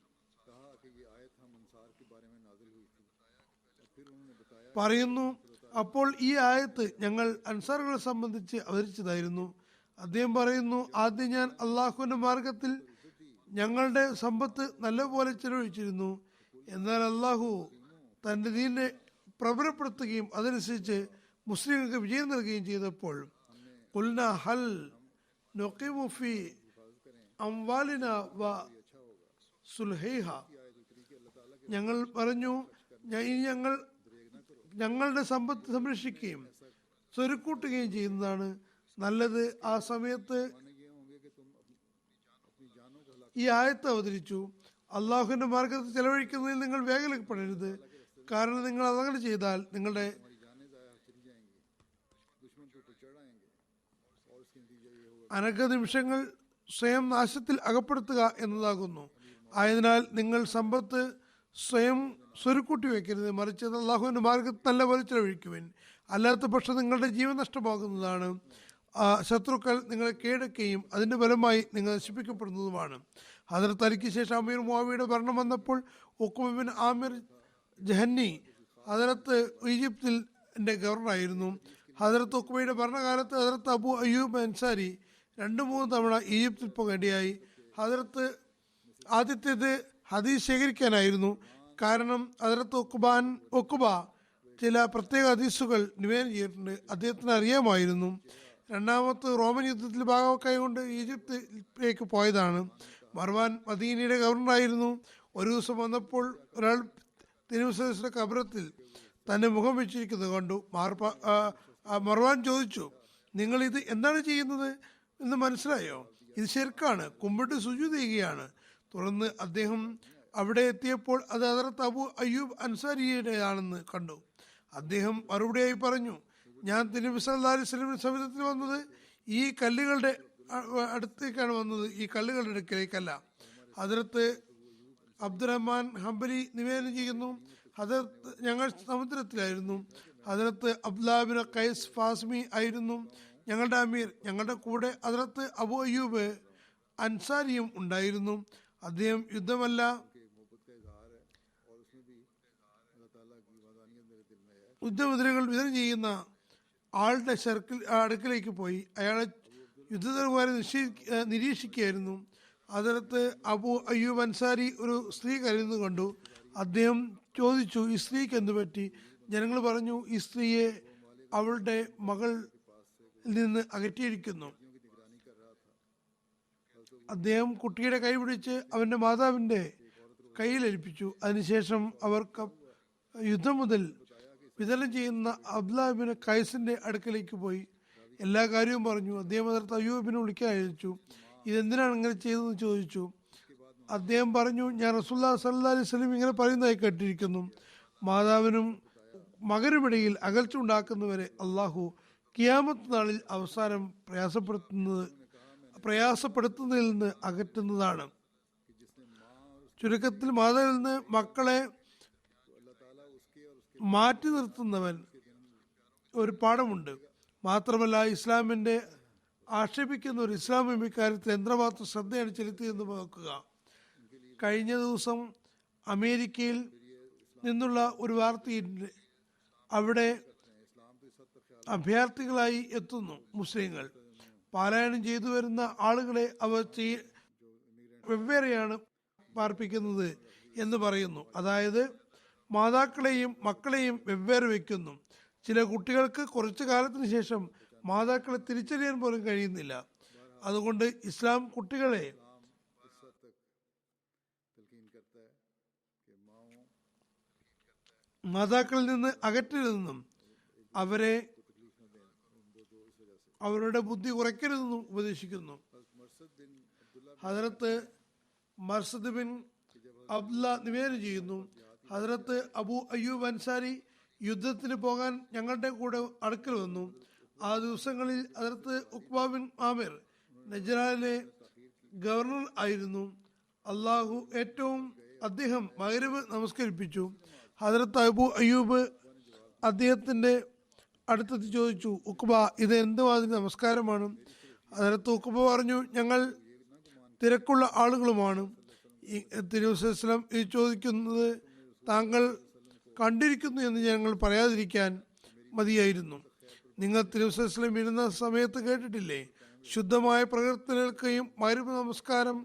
പറയുന്നു, അപ്പോൾ ഈ ആയത്ത് ഞങ്ങൾ അൻസാറുകളെ സംബന്ധിച്ച് അവതരിച്ചതായിരുന്നു. അദ്ദേഹം പറയുന്നു, ആദ്യം ഞാൻ അള്ളാഹുവിന്റെ മാർഗത്തിൽ ഞങ്ങളുടെ സമ്പത്ത് നല്ലപോലെ ചെലവഴിച്ചിരുന്നു. എന്നാൽ അള്ളാഹു തന്റെ ദീനിനെ പ്രബലപ്പെടുത്തുകയും അതനുസരിച്ച് മുസ്ലിങ്ങൾക്ക് വിജയം നൽകുകയും ചെയ്തപ്പോൾ ഖുൽന ഹൽ നുഖിമു ഫീ അംവാലിന വ സുൽഹൈഹ, ഞങ്ങൾ പറഞ്ഞു ഞങ്ങളുടെ സമ്പത്ത് സംരക്ഷിക്കുകയും സ്വരുക്കൂട്ടുകയും ചെയ്യുന്നതാണ് നല്ലത്. ആ സമയത്ത് ഈ ആയത്ത് അവതരിച്ചു, അള്ളാഹുവിന്റെ മാർഗത്തിൽ ചെലവഴിക്കുന്നതിൽ നിങ്ങൾ വേഗതപ്പെടരുത്. കാരണം നിങ്ങൾ അതങ്ങനെ ചെയ്താൽ നിങ്ങളുടെ അനഘ നിമിഷങ്ങൾ സ്വയം നാശത്തിൽ അകപ്പെടുത്തുക എന്നതാകുന്നു. ആയതിനാൽ നിങ്ങൾ സമ്പത്ത് സ്വയം സ്വരുക്കൂട്ടി വെക്കരുത്, മറിച്ച് അള്ളാഹുവിന്റെ മാർഗത്തിൽ നല്ലപോലെ ചെലവഴിക്കുവാൻ. അല്ലാത്ത പക്ഷം നിങ്ങളുടെ ജീവൻ നഷ്ടമാകുന്നതാണ്. ശത്രുക്കൾ നിങ്ങളെ കീഴടക്കുകയും അതിന്റെ ഫലമായി നിങ്ങൾ നശിപ്പിക്കപ്പെടുന്നതുമാണ്. ഹദ്റത്ത് അലിക്ക് ശേഷം അമീർ മുആവിയുടെ ഭരണം വന്നപ്പോൾ ഉഖ്ബ ബിൻ ആമിർ ജഹന്നി ഹദ്റത്ത് ഈജിപ്തിൽ ഗവർണറായിരുന്നു. ഹദ്റത്ത് ഉഖ്ബയുടെ ഭരണകാലത്ത് ഹദ്റത്ത് അബൂ അയ്യൂബ് അൻസാരി 2-3 തവണ ഈജിപ്തിൽ പോകേണ്ടിയായി. ഹദ്റത്ത് ആദ്യത്തേത് ഹദീസ് ശേഖരിക്കാനായിരുന്നു. കാരണം ഹദ്റത്ത് ഉഖ്ബ ചില പ്രത്യേക ഹദീസുകൾ നിവേദനം ചെയ്തിട്ടുണ്ട്, അദ്ദേഹത്തിന് അറിയാമായിരുന്നു. രണ്ടാമത്തെ റോമൻ യുദ്ധത്തിൽ ഭാഗമാക്കായതുകൊണ്ട് ഈജിപ്തിലേക്ക് പോയതാണ്. മർവാൻ മദീനയുടെ ഗവർണറായിരുന്നു. ഒരു ദിവസം വന്നപ്പോൾ ഒരാൾ തിരുവസയുടെ കബറത്തിൽ തന്റെ മുഖം വെച്ചിരിക്കുന്നത് കണ്ടു. മർവാൻ ചോദിച്ചു, നിങ്ങൾ ഇത് എന്താണ് ചെയ്യുന്നത് എന്ന് മനസ്സിലായോ? ഇത് ശരിക്കാണ്, കുമ്പിട്ട് സുജൂദ് ചെയ്യുകയാണ്. തുടർന്ന് അദ്ദേഹം അവിടെ എത്തിയപ്പോൾ അത് ഹദ്റത്ത് അബൂ അയ്യൂബ് അൻസാരിയുടേതാണെന്ന് കണ്ടു. അദ്ദേഹം മറുപടിയായി പറഞ്ഞു, ഞാൻ തിരുനബി സല്ലല്ലാഹു അലൈഹി വസല്ലമയുടെ സമീപത്തിൽ വന്നത് ഈ കല്ലുകളുടെ അടുത്തേക്കാണ് വന്നത്, ഈ കല്ലുകളുടെ അടുക്കലേക്കല്ല. ഹദ്റത്ത് അബ്ദുറഹ്മാൻ ഹംബലി നിവേദനം ചെയ്യുന്നു, ഞങ്ങൾ സമുദ്രത്തിലായിരുന്നു. ഹദ്റത്ത് അബ്ദുല്ലാഹ് ബിൻ ഖൈസ് ഫാസ്മി ആയിരുന്നു ഞങ്ങളുടെ അമീർ. ഞങ്ങളുടെ കൂടെ ഹദ്റത്ത് അബൂ അയ്യൂബ് അൻസാരിയും ഉണ്ടായിരുന്നു. അദ്ദേഹം യുദ്ധമല്ല യുദ്ധമുദ്രകൾ വിതരണം ചെയ്യുന്ന ആളുടെ അടുക്കലേക്ക് പോയി അയാളെ യുദ്ധതലവാരെ നിരീക്ഷിക്കുകയായിരുന്നു. ഹദ്റത്ത് അബൂ അയ്യൂബ് അൻസാരി ഒരു സ്ത്രീ കരയുന്നത് കണ്ടു. അദ്ദേഹം ചോദിച്ചു, ഈ സ്ത്രീക്ക് എന്തു പറ്റി? ജനങ്ങൾ പറഞ്ഞു, ഈ സ്ത്രീയെ അവളുടെ മകൾ നിന്ന് അകറ്റിയിരിക്കുന്നു. അദ്ദേഹം കുട്ടിയുടെ കൈ പിടിച്ച് അവന്റെ മാതാവിന്റെ കയ്യിലേൽപ്പിച്ചു. അതിനുശേഷം അവർ യുദ്ധം മുതൽ വിതരണം ചെയ്യുന്ന അബ്ദുല്ലാഹ് ബിൻ ഖൈസിന്റെ അടുക്കലേക്ക് പോയി എല്ലാ കാര്യവും പറഞ്ഞു. അദ്ദേഹം ഹദ്റത്ത് അയ്യൂബിനെ വിളിക്കാൻ അയച്ചു. ഇതെന്തിനാണ് ഇങ്ങനെ ചെയ്തതെന്ന് ചോദിച്ചു. അദ്ദേഹം പറഞ്ഞു, ഞാൻ റസൂലുള്ളാഹി സ്വല്ലല്ലാഹു അലൈഹി വസല്ലം ഇങ്ങനെ പറയുന്നതായി കേട്ടിരിക്കുന്നു, മാതാവിനും മകനുമിടയിൽ അകൽച്ച ഉണ്ടാക്കുന്നവരെ അള്ളാഹു ഖിയാമത്ത് നാളിൽ അവസാനം പ്രയാസപ്പെടുത്തുന്നതിൽ നിന്ന് അകറ്റുന്നതാണ്. ചുരുക്കത്തിൽ മാതാവിൽ നിന്ന് മക്കളെ മാറ്റി നിർത്തുന്നവൻ ഒരു പാഠമുണ്ട്. മാത്രമല്ല ഇസ്ലാമിന്റെ ആക്ഷേപിക്കുന്ന ഒരു ഇസ്ലാം ഇക്കാര്യത്തിൽ എത്രമാത്രം ശ്രദ്ധയാണ് ചെലുത്തിയെന്ന് നോക്കുക. കഴിഞ്ഞ ദിവസം അമേരിക്കയിൽ നിന്നുള്ള ഒരു വാർത്തയുണ്ട്. അവിടെ അഭയാർത്ഥികളായി എത്തുന്നു മുസ്ലിങ്ങൾ. പാലായനം ചെയ്തു വരുന്ന ആളുകളെ അവർ വെവ്വേറെയാണ് പാർപ്പിക്കുന്നത് എന്ന് പറയുന്നു. അതായത് മാതാക്കളെയും മക്കളെയും വെവ്വേറെ വെക്കുന്നു. ചില കുട്ടികൾക്ക് കുറച്ചു കാലത്തിന് ശേഷം മാതാക്കളെ തിരിച്ചറിയാൻ പോലും കഴിയുന്നില്ല. അതുകൊണ്ട് ഇസ്ലാം കുട്ടികളെ മാതാക്കളിൽ നിന്ന് അകറ്റരുതെന്നും അവരെ അവരുടെ ബുദ്ധി കുറയ്ക്കരുതെന്നും ഉപദേശിക്കുന്നു. ഹദരത്ത് മർസദ് ബിൻ അബ്ദുല്ല നിവേദനം ചെയ്യുന്നു, ഹദരത്ത് അബു അയ്യൂബ് അൻസാരി യുദ്ധത്തിന് പോകാൻ ഞങ്ങളുടെ കൂടെ അടുക്കൽ വന്നു. ആ ദിവസങ്ങളിൽ ഹദരത്ത് ഉഖ്ബ ബിൻ ആമിർ നജ്റാനിലെ ഗവർണർ ആയിരുന്നു. അദ്ദേഹം മഗ്രിബ് നമസ്കരിപ്പിച്ചു. ഹദരത്ത് അബു അയ്യൂബ് അദ്ദേഹത്തിന്റെ അടുത്തെത്തി ചോദിച്ചു, ഉഖ്ബ, ഇത് എന്ത് മാതിരി നമസ്കാരമാണ്? ഹദരത്ത് ഉഖ്ബ പറഞ്ഞു, ഞങ്ങൾ തിരക്കുള്ള ആളുകളുമാണ്. തിരുവസ്ലം ഇത് ചോദിക്കുന്നത് താങ്കൾ കണ്ടിരിക്കുന്നു എന്ന് ഞങ്ങൾ പറയാതിരിക്കാൻ മതിയായിരുന്നു. നിങ്ങൾ തിരുവസ്ലം ഇരുന്ന സമയത്ത് കേട്ടിട്ടില്ലേ, ശുദ്ധമായ പ്രകൃതത്തിലേൽക്കുകയും മഗ്രിബ് നമസ്കാരം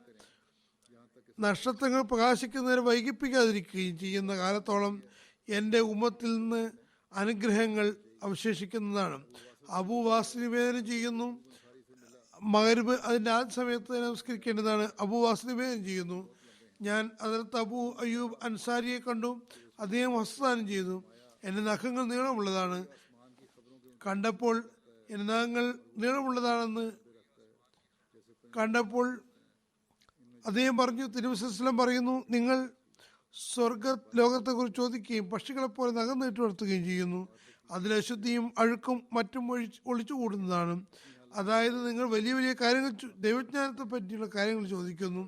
നക്ഷത്രങ്ങൾ പ്രകാശിക്കുന്നതിന് വൈകിപ്പിക്കാതിരിക്കുകയും ചെയ്യുന്ന കാലത്തോളം എൻ്റെ ഉമ്മത്തിൽ നിന്ന് അനുഗ്രഹങ്ങൾ അവശേഷിക്കുന്നതാണ്. അബൂ വാസിൽ നിവേദനം ചെയ്യുന്നു, മഗ്രിബ് അതിൻ്റെ ആദ്യ സമയത്ത് നമസ്കരിക്കേണ്ടതാണ്. അബൂ വാസിൽ നിവേദനം ചെയ്യുന്നു, ഞാൻ ഹദരത്ത് അബൂ അയ്യൂബ് അൻസാരിയെ കണ്ടു. അദ്ദേഹം ഹസ്തദാനം ചെയ്തു. എൻ്റെ നഖങ്ങൾ നീളമുള്ളതാണ്. എൻ്റെ നഖങ്ങൾ നീളമുള്ളതാണെന്ന് കണ്ടപ്പോൾ അദ്ദേഹം പറഞ്ഞു, തിരുവസ്ലം പറയുന്നു, നിങ്ങൾ സ്വർഗ ലോകത്തെക്കുറിച്ച് ചോദിക്കുകയും പക്ഷികളെപ്പോലെ നഖം നീട്ടി വളർത്തുകയും ചെയ്യുന്നു. അതിൽ അശുദ്ധിയും അഴുക്കും മറ്റും ഒളിച്ചുകൂടുന്നതാണ്. അതായത് നിങ്ങൾ വലിയ വലിയ കാര്യങ്ങൾ, ദൈവജ്ഞാനത്തെ പറ്റിയുള്ള കാര്യങ്ങൾ ചോദിക്കുന്നു,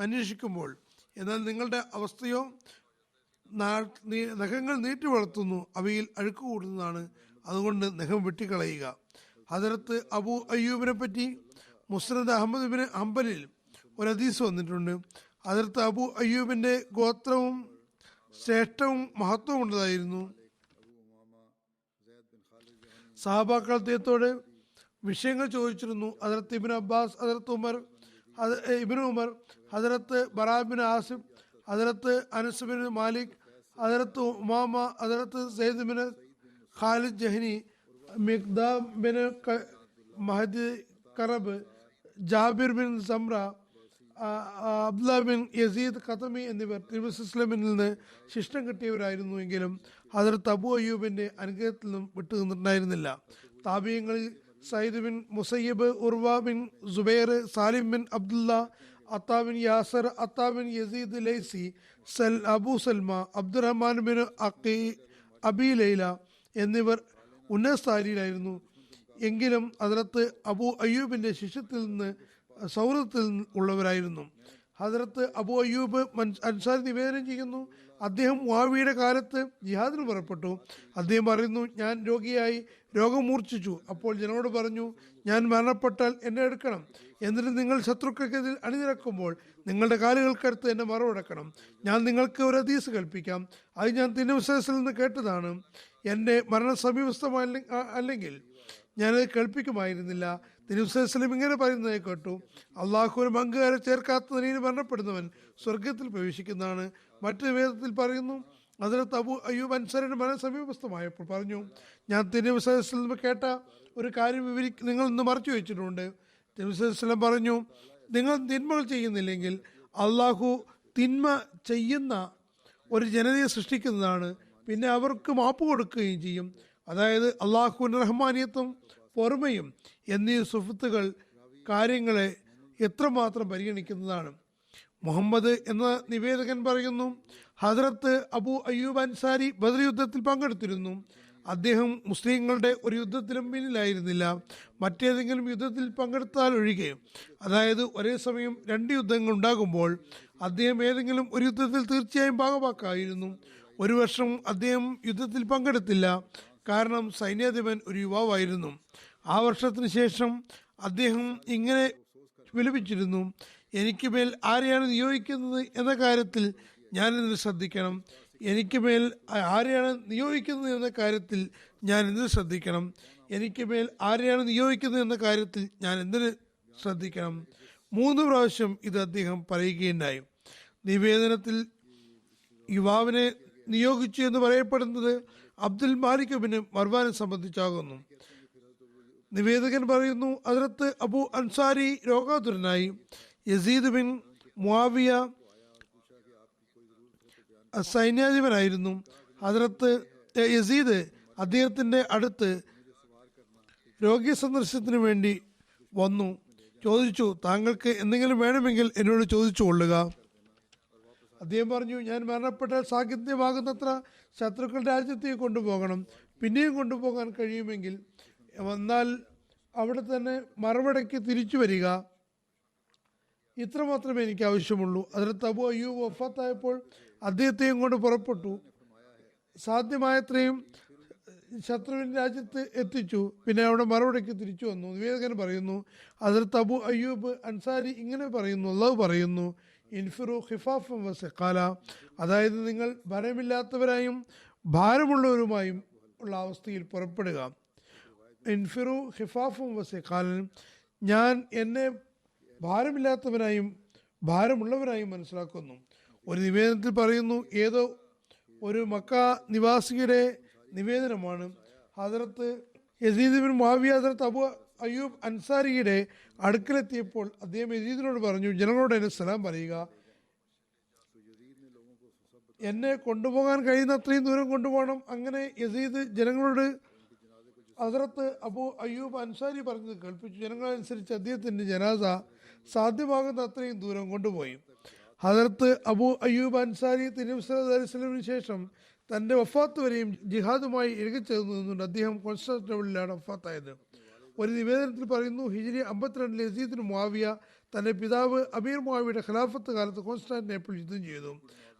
അന്വേഷിക്കുമ്പോൾ, എന്നാൽ നിങ്ങളുടെ അവസ്ഥയോ നഖങ്ങൾ നീട്ടി വളർത്തുന്നു, അവയിൽ അഴുക്ക് കൂടുന്നതാണ്. അതുകൊണ്ട് നഖം വെട്ടിക്കളയുക. ഹദരത്ത് അബൂ അയ്യൂബിനെ പറ്റി മുസ്നദ് അഹമ്മദ് ബിൻ ഹംബലിൽ ഒരു ഹദീസ് വന്നിട്ടുണ്ട്. ഹദരത്ത് അബൂ അയ്യൂബിന്റെ ഗോത്രവും ശ്രേഷ്ഠവും മഹത്വവും ഉള്ളതായിരുന്നു. സഹാബാക്കൾ അദ്ദേഹത്തോട് വിഷയങ്ങൾ ചോദിച്ചിരുന്നു. Hazrat Ibn Abbas, Ibn Umar, Hazrat Bara bin Asif, Hazrat Anas bin Malik, Hazrat Umama, Hazrat Sayyid bin Khalid Juhani, Miqdam bin Mahdi Karab, Jabir bin Samra, Abdullah bin Yazid Khatmi എന്നിവർ തിരുവസ്ലമിൽ നിന്ന് ശിഷ്ടം കിട്ടിയവരായിരുന്നു. എങ്കിലും ഹദരത്ത് അബൂ അയ്യൂബിന്റെ അനുഗ്രഹത്തിൽ നിന്നും വിട്ടുനിന്നിട്ടുണ്ടായിരുന്നില്ല. താബിയങ്ങളിൽ Sayyid bin Musayyab, Urwa bin Zubair, Salim bin Abdullah, Atta bin Yasar, Atta bin Yazid Laisi, Abu Salma, Abdurrahman bin Abi Laila എന്നിവർ ഉന്നതസ്ഥാനിയിലായിരുന്നു. എങ്കിലും ഹദരത്ത് അബൂ അയ്യൂബിന്റെ ശിഷ്യത്തിൽ നിന്ന് സൗഹൃദത്തിൽ ഉള്ളവരായിരുന്നു. ഹദരത്ത് അബൂ അയ്യൂബ് അൻസാരി നിവേദനം ചെയ്യുന്നു, അദ്ദേഹം മുആവിയയുടെ കാലത്ത് ജിഹാദിന് പുറപ്പെട്ടു. അദ്ദേഹം പറയുന്നു, ഞാൻ രോഗിയായി രോഗം മൂർച്ഛിച്ചു. അപ്പോൾ ജനങ്ങളോട് പറഞ്ഞു, ഞാൻ മരണപ്പെട്ടാൽ എന്നെ എടുക്കണം, എന്നിട്ട് നിങ്ങൾ ശത്രുക്കൾക്കെതിൽ അണിനിരക്കുമ്പോൾ നിങ്ങളുടെ കാലുകൾക്കടുത്ത് എന്നെ മറവടക്കണം. ഞാൻ നിങ്ങൾക്ക് ഒരു ഹദീസ് കൽപ്പിക്കാം. അത് ഞാൻ തിരുവസ്ലത്തിൽ നിന്ന് കേട്ടതാണ്. എൻ്റെ മരണ സമീപസ്ഥമായ അല്ലെങ്കിൽ ഞാനത് കേൾപ്പിക്കുമായിരുന്നില്ല. തിരുവസ്ലം ഇങ്ങനെ പറയുന്നത് കേട്ടു, അള്ളാഹുവിന് പങ്കുകാരെ ചേർക്കാത്ത നിലയിൽ മരണപ്പെടുന്നവൻ സ്വർഗത്തിൽ പ്രവേശിക്കുന്നതാണ്. മറ്റൊരു വേദത്തിൽ പറയുന്നു, ഹദരത്ത് അബൂ അയ്യൂബ് അൻസാരിയുടെ മരണ സമീപസ്ഥമായപ്പോൾ പറഞ്ഞു, ഞാൻ തിരുവസ്ലം നിന്ന് കേട്ട ഒരു കാര്യം നിങ്ങൾ ഇന്ന് മറച്ചു വെച്ചിട്ടുണ്ട്. തിരുവസ്ലം പറഞ്ഞു, നിങ്ങൾ തിന്മകൾ ചെയ്യുന്നില്ലെങ്കിൽ അള്ളാഹു തിന്മ ചെയ്യുന്ന ഒരു ജനതയെ സൃഷ്ടിക്കുന്നതാണ്, പിന്നെ അവർക്ക് മാപ്പ് കൊടുക്കുകയും ചെയ്യും. അതായത് അള്ളാഹുവിൻ്റെ റഹ്മാനിയത്തും പൊറുമയും എന്നീ സുഫത്തുകൾ കാര്യങ്ങളെ എത്രമാത്രം പരിഗണിക്കുന്നതാണ്. മുഹമ്മദ് എന്ന നിവേദകൻ പറയുന്നു, ഹദരത്ത് അബൂ അയ്യൂബ് അൻസാരി ബദർ യുദ്ധത്തിൽ പങ്കെടുത്തിരുന്നു. അദ്ദേഹം മുസ്ലിങ്ങളുടെ ഒരു യുദ്ധത്തിലും പിന്നിലായിരുന്നില്ല, മറ്റേതെങ്കിലും യുദ്ധത്തിൽ പങ്കെടുത്താൽ ഒഴികെ. അതായത് ഒരേ സമയം 2 യുദ്ധങ്ങൾ ഉണ്ടാകുമ്പോൾ അദ്ദേഹം ഏതെങ്കിലും ഒരു യുദ്ധത്തിൽ തീർച്ചയായും ഭാഗമാക്കായിരുന്നു. ഒരു വർഷം അദ്ദേഹം യുദ്ധത്തിൽ പങ്കെടുത്തില്ല, കാരണം സൈന്യാധിപൻ ഒരു യുവാവായിരുന്നു. ആ വർഷത്തിന് ശേഷം അദ്ദേഹം ഇങ്ങനെ വിലപിച്ചിരുന്നു, എനിക്ക് മേൽ ആരെയാണ് നിയോഗിക്കുന്നത് എന്ന കാര്യത്തിൽ ഞാൻ എന്തിനു ശ്രദ്ധിക്കണം, എനിക്ക് മേൽ ആരെയാണ് നിയോഗിക്കുന്നത് എന്ന കാര്യത്തിൽ ഞാൻ എന്തിനു ശ്രദ്ധിക്കണം, എനിക്ക് മേൽ ആരെയാണ് നിയോഗിക്കുന്നത് എന്ന കാര്യത്തിൽ ഞാൻ എന്തിനു ശ്രദ്ധിക്കണം. 3 പ്രാവശ്യം ഇത് അദ്ദേഹം പറയുകയുണ്ടായി. നിവേദനത്തിൽ യുവാവിനെ നിയോഗിച്ചു എന്ന് പറയപ്പെടുന്നത് അബ്ദുൽ മാലിക് ബിൻ മർവാനെ സംബന്ധിച്ചാകുന്നു. നിവേദകൻ പറയുന്നു, ഹദരത്ത് അബൂ അൻസാരി രോഗാതുരനായി. യസീദ് ബിൻ മുആവിയ സൈന്യാധിപനായിരുന്നു. ഹദരത്ത് യസീദ് അദ്ദേഹത്തിന്റെ അടുത്ത് രോഗി സന്ദർശനത്തിന് വേണ്ടി വന്നു. ചോദിച്ചു, താങ്കൾക്ക് എന്തെങ്കിലും വേണമെങ്കിൽ എന്നോട് ചോദിച്ചു കൊള്ളുക. അദ്ദേഹം പറഞ്ഞു, ഞാൻ മരണപ്പെട്ടാൽ സാധ്യമാകുന്നത്ര ശത്രുക്കളുടെ രാജ്യത്തേക്ക് കൊണ്ടുപോകണം. പിന്നെയും കൊണ്ടുപോകാൻ കഴിയുമെങ്കിൽ വന്നാൽ അവിടെ തന്നെ മറുപടിക്ക് തിരിച്ചു വരിക. ഇത്ര മാത്രമേ എനിക്ക് ആവശ്യമുള്ളൂ. ഹദ്റത്ത് അബൂ അയ്യൂബ് വഫാത്തായപ്പോൾ അദ്ദേഹത്തെയും കൊണ്ട് പുറപ്പെട്ടു. സാധ്യമായത്രയും ശത്രുവിൻ്റെ രാജ്യത്ത് എത്തിച്ചു. പിന്നെ അവിടെ മറുപടിക്ക് തിരിച്ചു വന്നു. നിവേദകൻ പറയുന്നു, ഹദ്റത്ത് അബൂ അയ്യൂബ് അൻസാരി ഇങ്ങനെ പറയുന്നു, അല്ലാഹു പറയുന്നു, ഇൻഫിറു ഖിഫാഫൻ വസഖാല, അതായത് നിങ്ങൾ ഭാരമില്ലാത്തവരായും ഭാരമുള്ളവരുമായും ഉള്ള അവസ്ഥയിൽ പുറപ്പെടുക. ഇൻഫിറു ഖിഫാഫൻ വസഖാലൻ, ഞാൻ എന്നെ ഭാരമില്ലാത്തവനായും ഭാരമുള്ളവരായും മനസ്സിലാക്കുന്നു. ഒരു നിവേദനത്തിൽ പറയുന്നു, ഏതോ ഒരു മക്ക നിവാസിയുടെ നിവേദനമാണ്. ഹദ്റത്ത് യസീദ് ബിൻ മുആവിയ ഹദ്റത്ത് അബൂ അയ്യൂബ് അൻസാരിയുടെ അടുക്കലെത്തിയപ്പോൾ അദ്ദേഹം യസീദിനോട് പറഞ്ഞു, ജനങ്ങളോട് എന്നെ സലാം പറയുക. എന്നെ കൊണ്ടുപോകാൻ കഴിയുന്ന അത്രയും ദൂരം കൊണ്ടുപോകണം. അങ്ങനെ യസീദ് ജനങ്ങളോട് ഹദ്റത്ത് അബൂ അയ്യൂബ് അൻസാരി പറഞ്ഞത് കേൾപ്പിച്ചു. ജനങ്ങളനുസരിച്ച് അദ്ദേഹത്തിൻ്റെ ജനാസ സാധ്യമാകുന്ന അത്രയും ദൂരം കൊണ്ടുപോയി. ഹദ്റത്ത് അബൂ അയ്യൂബ് അൻസാരി തിരുനബി സല്ലല്ലാഹു അലൈഹി വസല്ലമയ്ക്ക് ശേഷം തൻ്റെ വഫാത്ത് വരെയും ജിഹാദുമായി ഇഴുകിച്ചേർന്നു നിന്നുകൊണ്ട് അദ്ദേഹം കോൺസ്റ്റാന്റിനോപ്പിളിലാണ് വഫാത്തായത്. ഒരു നിവേദനത്തിൽ പറയുന്നു, ഹിജ്രി 52 യസീദ് ബിൻ മുആവിയ തൻ്റെ പിതാവ് അമീർ മുആവിയുടെ ഖിലാഫത്ത് കാലത്ത് കോൺസ്റ്റാന്റിനോപ്പിൾ യുദ്ധം ചെയ്തു.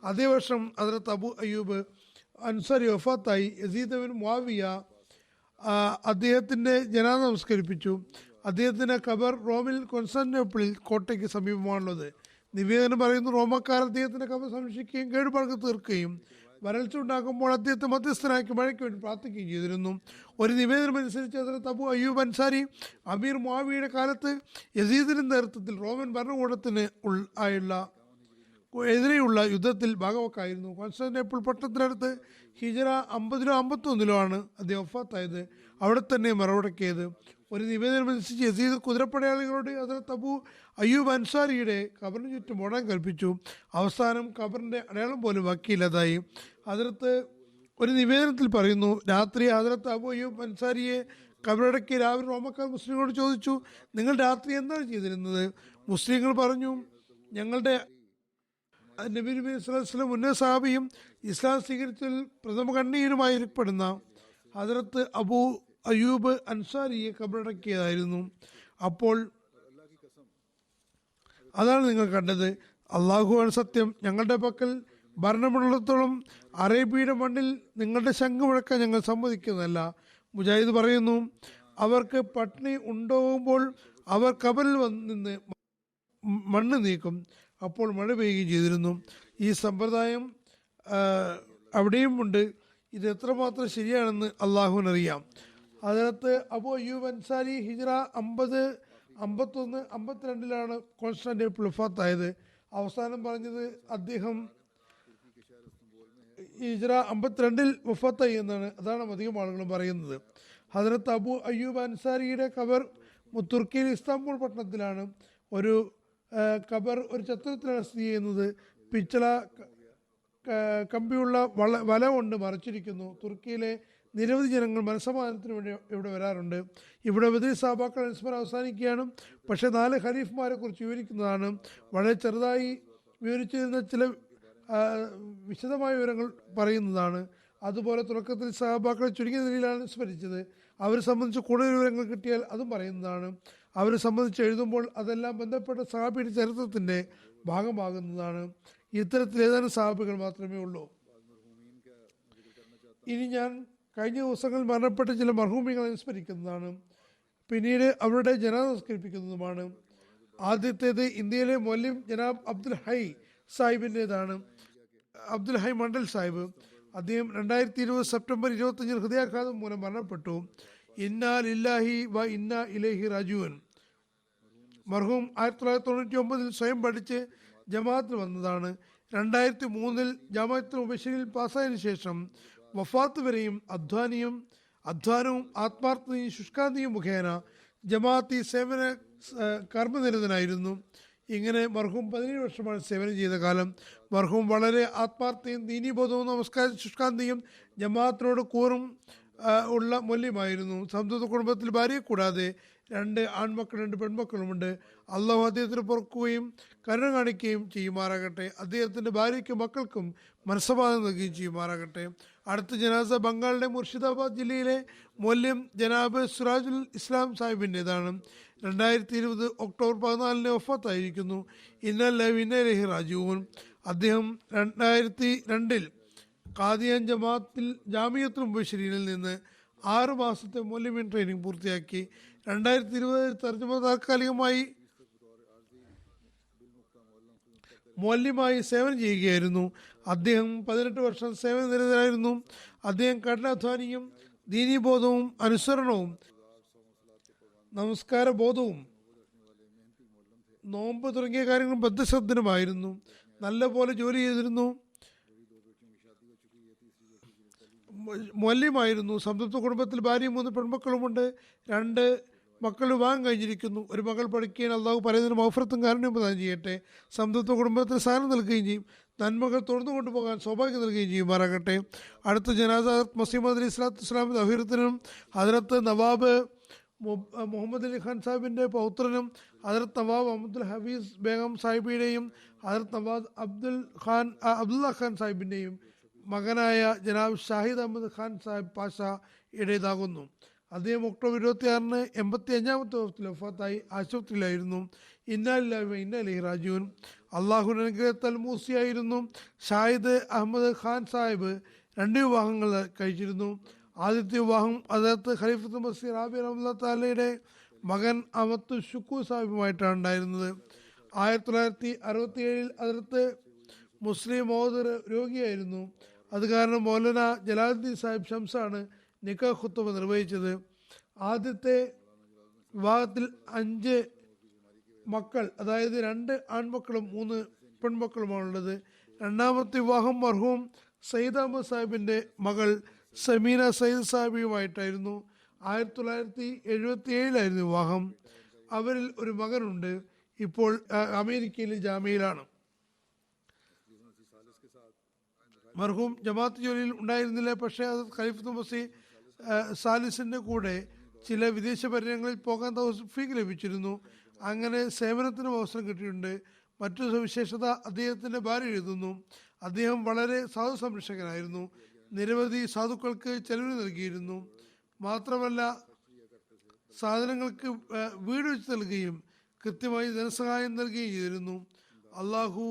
അതേ വർഷം ഹദ്റത്ത് അബൂ അയ്യൂബ് അൻസാരി വഫാത്തായി. യസീദ് ബിൻ മുആവിയ അദ്ദേഹത്തിൻ്റെ ജനാസ നമസ്കരിപ്പിച്ചു. അദ്ദേഹത്തിൻ്റെ ഖബർ റോമിൽ കോൺസ്റ്റാന്റിനോപ്പിളിൽ കോട്ടയ്ക്ക് സമീപമാണുള്ളത്. നിവേദനം പറയുന്നു, റോമക്കാർ അദ്ദേഹത്തിൻ്റെ ഖബർ സംരക്ഷിക്കുകയും കേടുപാടുകൾ തീർക്കുകയും വരൾച്ച ഉണ്ടാക്കുമ്പോൾ അദ്ദേഹത്തെ മധ്യസ്ഥനാക്കി മഴയ്ക്ക് വേണ്ടി പ്രാർത്ഥിക്കുകയും ചെയ്തിരുന്നു. ഒരു നിവേദനം അനുസരിച്ച് ഹദ്റത്ത് അബൂ അയ്യൂബ് അൻസാരി അമീർ മുആവിയയുടെ കാലത്ത് യസീദിൻ്റെ നേതൃത്വത്തിൽ റോമൻ ഭരണകൂടത്തിന് എതിരെയുള്ള യുദ്ധത്തിൽ ഭാഗവക്കായിരുന്നു. കോൺസ്റ്റാന്റിനോപ്പിൾ പട്ടണത്തിനടുത്ത് ഹിജ്റ 50 51 ആണ് അദ്ദേഹം വഫാത്തായത്. അവിടെ തന്നെ മറവടക്കിയത്. ഒരു നിവേദനം അനുസരിച്ച് യസീദ് കുതിരപ്പടയാളികളോട് ഹദ്റത്ത് അബൂ അയ്യൂബ് അൻസാരിയുടെ ഖബറിന് ചുറ്റും ഓടാൻ കൽപ്പിച്ചു. അവസാനം ഖബറിൻ്റെ അടയാളം പോലും ബാക്കിയില്ലാതായി. ഹദ്റത്ത് ഒരു നിവേദനത്തിൽ പറയുന്നു, രാത്രി ഹദ്റത്ത് അബൂ അയ്യൂബ് അൻസാരിയെ ഖബറടക്കി രാവിലെ റോമക്കാർ മുസ്ലിങ്ങളോട് ചോദിച്ചു, നിങ്ങൾ രാത്രി എന്താണ് ചെയ്തിരുന്നത്? മുസ്ലിങ്ങൾ പറഞ്ഞു, ഞങ്ങളുടെ നബി സ്വല്ലല്ലാഹു അലൈഹി വസല്ലം ഉന്നത സഹാബിയും ഇസ്ലാം സ്വീകരിച്ചതിൽ പ്രഥമ കണ്ണീരുമായിരിക്കപ്പെടുന്ന ഹദ്റത്ത് അബൂ അയ്യൂബ് അൻസാരിയെ ഖബറടക്കിയതായിരുന്നു. അപ്പോൾ അതാണ് നിങ്ങൾ കണ്ടത്. അള്ളാഹുവാണ് സത്യം. ഞങ്ങളുടെ പക്കൽ ഭരണമുള്ളിടത്തോളം അറേബ്യയുടെ മണ്ണിൽ നിങ്ങളുടെ ശംഖ് മുഴക്കാൻ ഞങ്ങൾ സമ്മതിക്കുന്നതല്ല. മുജാഹിദ് പറയുന്നു, അവർക്ക് പട്ടിണി ഉണ്ടാകുമ്പോൾ അവർ ഖബറിൽ നിന്ന് മണ്ണ് നീക്കും. അപ്പോൾ മഴ പെയ്യുകയും ചെയ്തിരുന്നു. ഈ സമ്പ്രദായം അവിടെയും ഉണ്ട്. ഇത് എത്രമാത്രം ശരിയാണെന്ന് അള്ളാഹുവിനറിയാം. ഹദ്റത്ത് അബൂ അയ്യൂബ് അൻസാരി ഹിജ്റ 50 51 52 കോൺസ്റ്റാന്റിനോപ്പിൾ വഫാത്തായത്. അവസാനം പറഞ്ഞത് അദ്ദേഹം ഹിജ്റ 52 വഫാത്തായി എന്നാണ്. അതാണ് അധികം ആളുകളും പറയുന്നത്. ഹദ്റത്ത് അബൂ അയ്യൂബ് അൻസാരിയുടെ ഖബർ തുർക്കിയിൽ ഇസ്താംബൂൾ പട്ടണത്തിലാണ്. ഒരു ഖബർ ഒരു ചത്രത്തിലാണ് സ്ഥിതി ചെയ്യുന്നത്. പിച്ചള കമ്പിയുള്ള വല കൊണ്ട് മറച്ചിരിക്കുന്നു. തുർക്കിയിലെ നിരവധി ജനങ്ങൾ മനസ്സമാധാനത്തിന് വേണ്ടി ഇവിടെ വരാറുണ്ട്. ഇവിടെ ബദരി സഹാബാക്കൾ അനുസ്മരണം അവസാനിക്കുകയാണ്. പക്ഷേ 4 ഖലീഫുമാരെ കുറിച്ച് വിവരിക്കുന്നതാണ്. വളരെ ചെറുതായി വിവരിച്ചിരുന്ന ചില വിശദമായ വിവരങ്ങൾ പറയുന്നതാണ്. അതുപോലെ തുടക്കത്തിൽ സഹാബാക്കളെ ചുരുങ്ങിയ നിലയിലാണ് അനുസ്മരിച്ചത്. അവരെ സംബന്ധിച്ച് കൂടുതൽ വിവരങ്ങൾ കിട്ടിയാൽ അതും പറയുന്നതാണ്. അവരെ സംബന്ധിച്ച് എഴുതുമ്പോൾ അതെല്ലാം ബന്ധപ്പെട്ട സഹാബിയുടെ ചരിത്രത്തിൻ്റെ ഭാഗമാകുന്നതാണ്. ഇത്തരത്തിൽ ഏതാനും സഹാബികൾ മാത്രമേ ഉള്ളൂ. ഇനി ഞാൻ കഴിഞ്ഞ ദിവസങ്ങളിൽ മരണപ്പെട്ട ചില മർഹൂമികളെ അനുസ്മരിക്കുന്നതാണ്. പിന്നീട് അവരുടെ ജനാസ സംസ്കരിപ്പിക്കുന്നതുമാണ്. ആദ്യത്തേത് ഇന്ത്യയിലെ മൗലവി ജനാബ് അബ്ദുൽ ഹൈ സാഹിബിൻ്റെതാണ്. അബ്ദുൽ ഹൈ മണ്ഡൽ സാഹിബ്. അദ്ദേഹം 2020 സെപ്റ്റംബർ 25 ഹൃദയാഘാതം മൂലം മരണപ്പെട്ടു. ഇന്നാ ലില്ലാഹി വ ഇന്നാ ഇലൈഹി റാജിഊൻ. മർഹൂം 1999 സ്വയം പഠിച്ച് ജമാഅത്തിൽ വന്നതാണ്. 2003 ജമാഅത്തുൽ മുബശ്ശിരിൽ പാസ്സായതിനു ശേഷം വഫാത്ത് വരെയും അധ്വാനവും ആത്മാർത്ഥതയും ശുഷ്കാന്തിയും മുഖേന ജമാഅത്തി സേവന കർമ്മനിരതനായിരുന്നു. ഇങ്ങനെ മർഹൂം 17 വർഷമാണ് സേവനം ചെയ്ത കാലം. മർഹൂം വളരെ ആത്മാർത്ഥയും ദീനീബോധവും നമസ്കാര ശുഷ്കാന്തിയും ജമാഅത്തിനോട് കൂറും ഉള്ള മൊല്യമായിരുന്നു. സംതൃപ്ത കുടുംബത്തിൽ ഭാര്യയെ കൂടാതെ 2 ആൺമക്കൾ 2 പെൺമക്കളുമുണ്ട്. അള്ളാഹു അദ്ദേഹത്തിന് പൊറുക്കുകയും കരുണ കാണിക്കുകയും ചെയ്യുമാറാകട്ടെ. അദ്ദേഹത്തിൻ്റെ ഭാര്യയ്ക്കും മക്കൾക്കും മനസ്സമാധാനം നൽകുകയും ചെയ്യുമാറാകട്ടെ. അടുത്ത ജനാസ ബംഗാളിലെ മുർഷിദാബാദ് ജില്ലയിലെ മൊല്യം ജനാബ് സിറാജുൽ ഇസ്ലാം സാഹിബിൻ്റെതാണ്. 2020 ഒക്ടോബർ 14 വഫാത്തായിരിക്കുന്നു. ഇന്നല്ലാഹി വ ഇന്നാ ഇലൈഹി റാജിഊൻ. അദ്ദേഹം 2002 ഖാദിയാൻ ജാമിയത്തുൽ മുബശ്ശിരീനിൽ നിന്ന് 6 മാസത്തെ മൊല്യമിൻ ട്രെയിനിങ് പൂർത്തിയാക്കി. 2020 തർജ്ജമ താൽക്കാലികമായി മൊല്യമായി സേവനം ചെയ്യുകയായിരുന്നു. അദ്ദേഹം 18 വർഷം സേവന നിരതരായിരുന്നു. അദ്ദേഹം കഠിനാധ്വാനിയും ദീനീബോധവും അനുസരണവും നമസ്കാര ബോധവും നോമ്പ് തുടങ്ങിയ കാര്യങ്ങളും ബദ്ധശ്രദ്ധനുമായിരുന്നു. നല്ല പോലെ ജോലി ചെയ്തിരുന്നു. മൊല്യമായിരുന്നു. സംതൃപ്ത കുടുംബത്തിൽ ഭാര്യയും 3 പെൺമക്കളുമുണ്ട്. 2 മക്കൾ വിവാഹം കഴിഞ്ഞിരിക്കുന്നു. ഒരു മകൾ പഠിക്കുകയും അള്ളാഹു പറയുന്നതിന് മൗഫറത്തും കാരുണ്യം പ്രദാനം ചെയ്യട്ടെ. സംതൃപ്ത കുടുംബത്തിൽ സ്ഥാനം നൽകുകയും ചെയ്യും. നന്മകൾ തുറന്നു കൊണ്ടുപോകാൻ സൗഭാഗ്യം നൽകുകയും ചെയ്യുമാറാകട്ടെ. അടുത്ത ജനാസ മസീമദ് അലി സ്വലാത്തു വസ്സലാമിൻ്റെ അഭിവൃദ്ധനും ഹദരത്ത് നവാബ് മുഹമ്മദ് അലി ഖാൻ സാഹിബിൻ്റെ പൗത്രനും ഹദരത്ത് നവാബ് അബ്ദുൽ ഹഫീസ് ബേഗം സാഹിബിയുടെയും ഹദരത്ത് നവാബ് അബ്ദുല്ല ഖാൻ സാഹിബിൻ്റെയും മകനായ ജനാബ് ഷാഹിദ് അഹമ്മദ് ഖാൻ സാഹിബ് പാഷയുടേതാകുന്നു. അദ്ദേഹം ഒക്ടോബർ 26 85ാമത്തെ വർഷത്തിൽ വഫാത്തായി. ആശുപത്രിയിലായിരുന്നു. ഇന്നാ ലില്ലാഹി വ ഇന്നാ ഇലൈഹി റാജിഊൻ. അള്ളാഹുവിൻ്റെ അനുഗ്രഹത്താൽ മൂസിയായിരുന്നു. ഷാഹിദ് അഹമ്മദ് ഖാൻ സാഹിബ് 2 വിവാഹങ്ങൾ കഴിച്ചിരുന്നു. ആദ്യത്തെ വിവാഹം ഹദരത്ത് ഖലീഫത്ത് മസീഹ് റാബി റഹ്മത്തുള്ളാഹി തആലയുടെ മകൻ അമത്തു ഷുക്കൂർ സാഹിബുമായിട്ടാണ് ഉണ്ടായിരുന്നത്. 1967 ഹദരത്ത് മുസ്ലിം മൗദ് രോഗിയായിരുന്നു. അത് കാരണം മൗലാന ജലാലുദ്ദീൻ സാഹിബ് ഷംസാണ് നിക്കാഹ് ഖുത്ബ നിർവഹിച്ചത്. ആദ്യത്തെ വിവാഹത്തിൽ 5 മക്കൾ, അതായത് 2 ആൺമക്കളും 3 പെൺമക്കളുമാണുള്ളത്. രണ്ടാമത്തെ വിവാഹം മർഹൂം സയ്യിദ് അഹമ്മദ് സാഹിബിൻ്റെ മകൾ സമീന സയ്യിദ് സാഹിബിയുമായിട്ടായിരുന്നു. 1977 വിവാഹം. അവരിൽ ഒരു മകനുണ്ട്. ഇപ്പോൾ അമേരിക്കയിലെ ജാമ്യയിലാണ്. മർഹൂം ജമാഅത്ത് ജോലിയിൽ ഉണ്ടായിരുന്നില്ല. പക്ഷേ അത് ഖലീഫത്തുൽ മസീഹ് സാലിസിൻ്റെ കൂടെ ചില വിദേശ പര്യടനങ്ങളിൽ പോകാൻ തൗഫീഖ് ലഭിച്ചിരുന്നു. അങ്ങനെ സേവനത്തിനും അവസരം കിട്ടിയിട്ടുണ്ട്. മറ്റൊരു സവിശേഷത അദ്ദേഹത്തിൻ്റെ ഭാര്യ എഴുതുന്നു. അദ്ദേഹം വളരെ സാധു സംരക്ഷകനായിരുന്നു. നിരവധി സാധുക്കൾക്ക് ചെലവിന് നൽകിയിരുന്നു. മാത്രമല്ല സാധനങ്ങൾക്ക് വീട് വെച്ച് നൽകുകയും കൃത്യമായി ധനസഹായം നൽകുകയും ചെയ്തിരുന്നു. അള്ളാഹു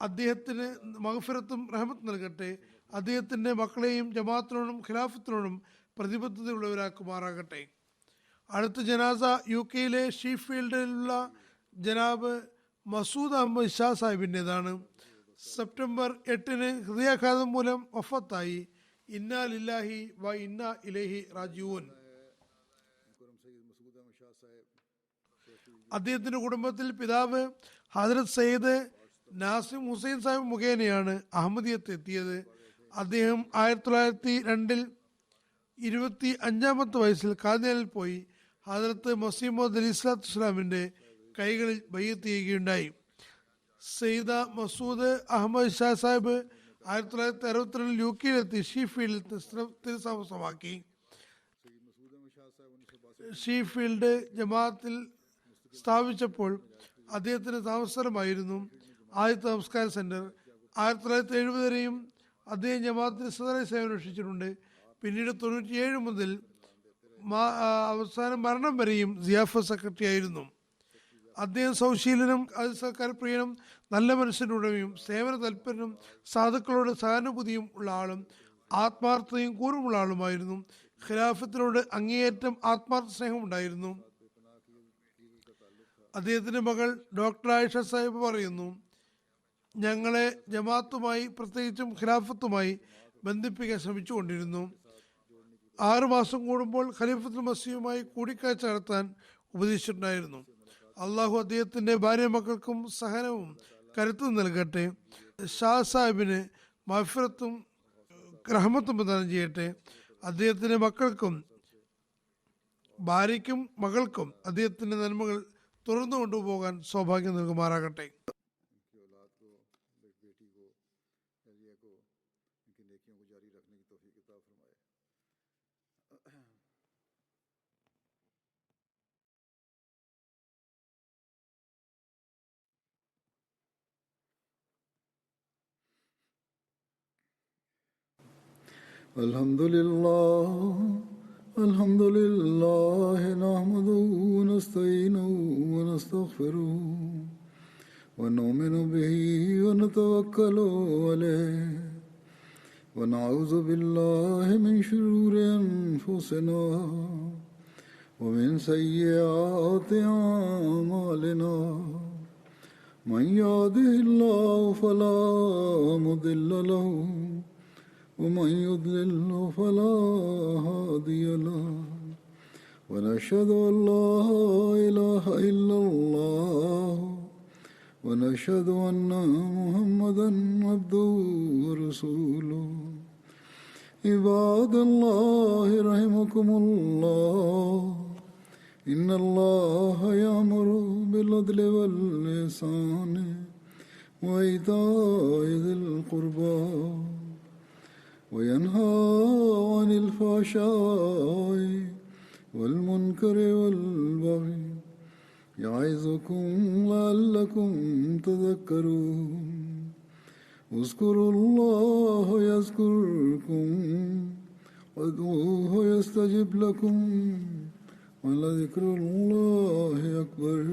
അദ്ദേഹത്തിന് മഗ്ഫിറത്തും റഹ്മത്തും നൽകട്ടെ. അദ്ദേഹത്തിൻ്റെ മക്കളെയും ജമാഅത്തിനോടും ഖിലാഫത്തിനോടും പ്രതിബദ്ധതയുള്ളവരാക്കുമാറാകട്ടെ. അടുത്ത ജനാസ UK-യിലെ ഷീഫീൽഡിലുള്ള ജനാബ് മസൂദ് അഹമ്മദ് ഷാ സാഹിബിൻ്റെതാണ്. സെപ്റ്റംബർ 8 ഹൃദയാഘാതം മൂലം വഫാത്തായി. ഇന്നാ ലില്ലാഹി വ ഇന്നാ ഇലൈഹി റാജിഊൻ. അദ്ദേഹത്തിൻ്റെ കുടുംബത്തിൽ പിതാവ് ഹദരത്ത് സയ്യിദ് നാസിം ഹുസൈൻ സാഹിബ് മുഖേനയാണ് അഹമ്മദിയത്ത് എത്തിയത്. അദ്ദേഹം 1902 25ാമത്തെ വയസ്സിൽ ഖാദിയാനിൽ പോയി ഹദരത്ത് മസീമദ് അലി സ്വലാത്തു വസ്സലാമിൻ്റെ കൈകളിൽ ബൈഅത്ത് ചെയ്യുകയുണ്ടായി. സയ്യിദ മസൂദ് അഹമ്മദ് ഷാ സാഹിബ് 1962 UK-യിലെത്തി ഷീഫീൽഡിൽ സ്ഥിരതാമസമാക്കി. ഷീഫീൽഡ് ജമാഅത്തിൽ സ്ഥാപിച്ചപ്പോൾ അദ്ദേഹത്തിന് താമസസ്ഥലമായിരുന്നു ആദ്യത്തെ നമസ്കാര സെൻറ്റർ. 1970 വരെയും അദ്ദേഹം ജമാഅത്തിന് സദറായി സേവനം അനുഷ്ഠിച്ചിട്ടുണ്ട്. പിന്നീട് 97 മുതൽ അവസാനം മരണം വരെയും സിയാഫത്ത് സെക്രട്ടറി ആയിരുന്നു. അദ്ദേഹം സൗശീലനും അതിസൽക്കാരപ്രിയനും നല്ല മനുഷ്യൻ്റെ ഉടമയും സേവന തൽപരനും സാധുക്കളോട് സഹാനുഭൂതിയും ഉള്ള ആളും ആത്മാർത്ഥതയും കൂറുമുള്ള ആളുമായിരുന്നു. ഖിലാഫത്തിനോട് അങ്ങേയറ്റം ആത്മാർത്ഥ സ്നേഹമുണ്ടായിരുന്നു. അദ്ദേഹത്തിൻ്റെ മകൾ ഡോക്ടർ ആയിഷ സാഹിബ് പറയുന്നു, ഞങ്ങളെ ജമാഅത്തുമായി പ്രത്യേകിച്ചും ഖിലാഫത്തുമായി ബന്ധിപ്പിക്കാൻ ശ്രമിച്ചുകൊണ്ടിരുന്നു. 6 മാസം കൂടുമ്പോൾ ഖലീഫത്തുൽ മസീഹുമായി കൂടിക്കാഴ്ച നടത്താൻ ഉപദേശിച്ചിട്ടുണ്ടായിരുന്നു. അള്ളാഹു അദ്ദേഹത്തിൻ്റെ ഭാര്യ മക്കൾക്കും സഹനവും കരുത്തും നൽകട്ടെ. ഷാ സാഹിബിന് മഗ്ഫിറത്തും റഹ്മത്തും പ്രദാനം ചെയ്യട്ടെ. അദ്ദേഹത്തിൻ്റെ മക്കൾക്കും ഭാര്യയ്ക്കും മകൾക്കും അദ്ദേഹത്തിൻ്റെ നന്മകൾ തുറന്നു കൊണ്ടുപോകാൻ സൗഭാഗ്യം നൽകുമാറാകട്ടെ. الحمد لله نحمده ونستعينه ونستغفره ونؤمن به ونتوكل عليه ونعوذ بالله من شرور أنفسنا ومن سيئات أعمالنا من يهده الله فلا مضل له ومن يضلل فلا هادي له ونشهد أن لا إله إلا الله ونشهد أن محمدا عبده ورسوله عباد الله رحمكم الله إن الله يأمر بالعدل والإحسان وإيتاء ذي القربى وينهى عن الفحشاء والمنكر والبغي يعظكم لعلكم تذكرون اذكروا الله يذكركم وادعوه يستجب لكم ولذكر الله أكبر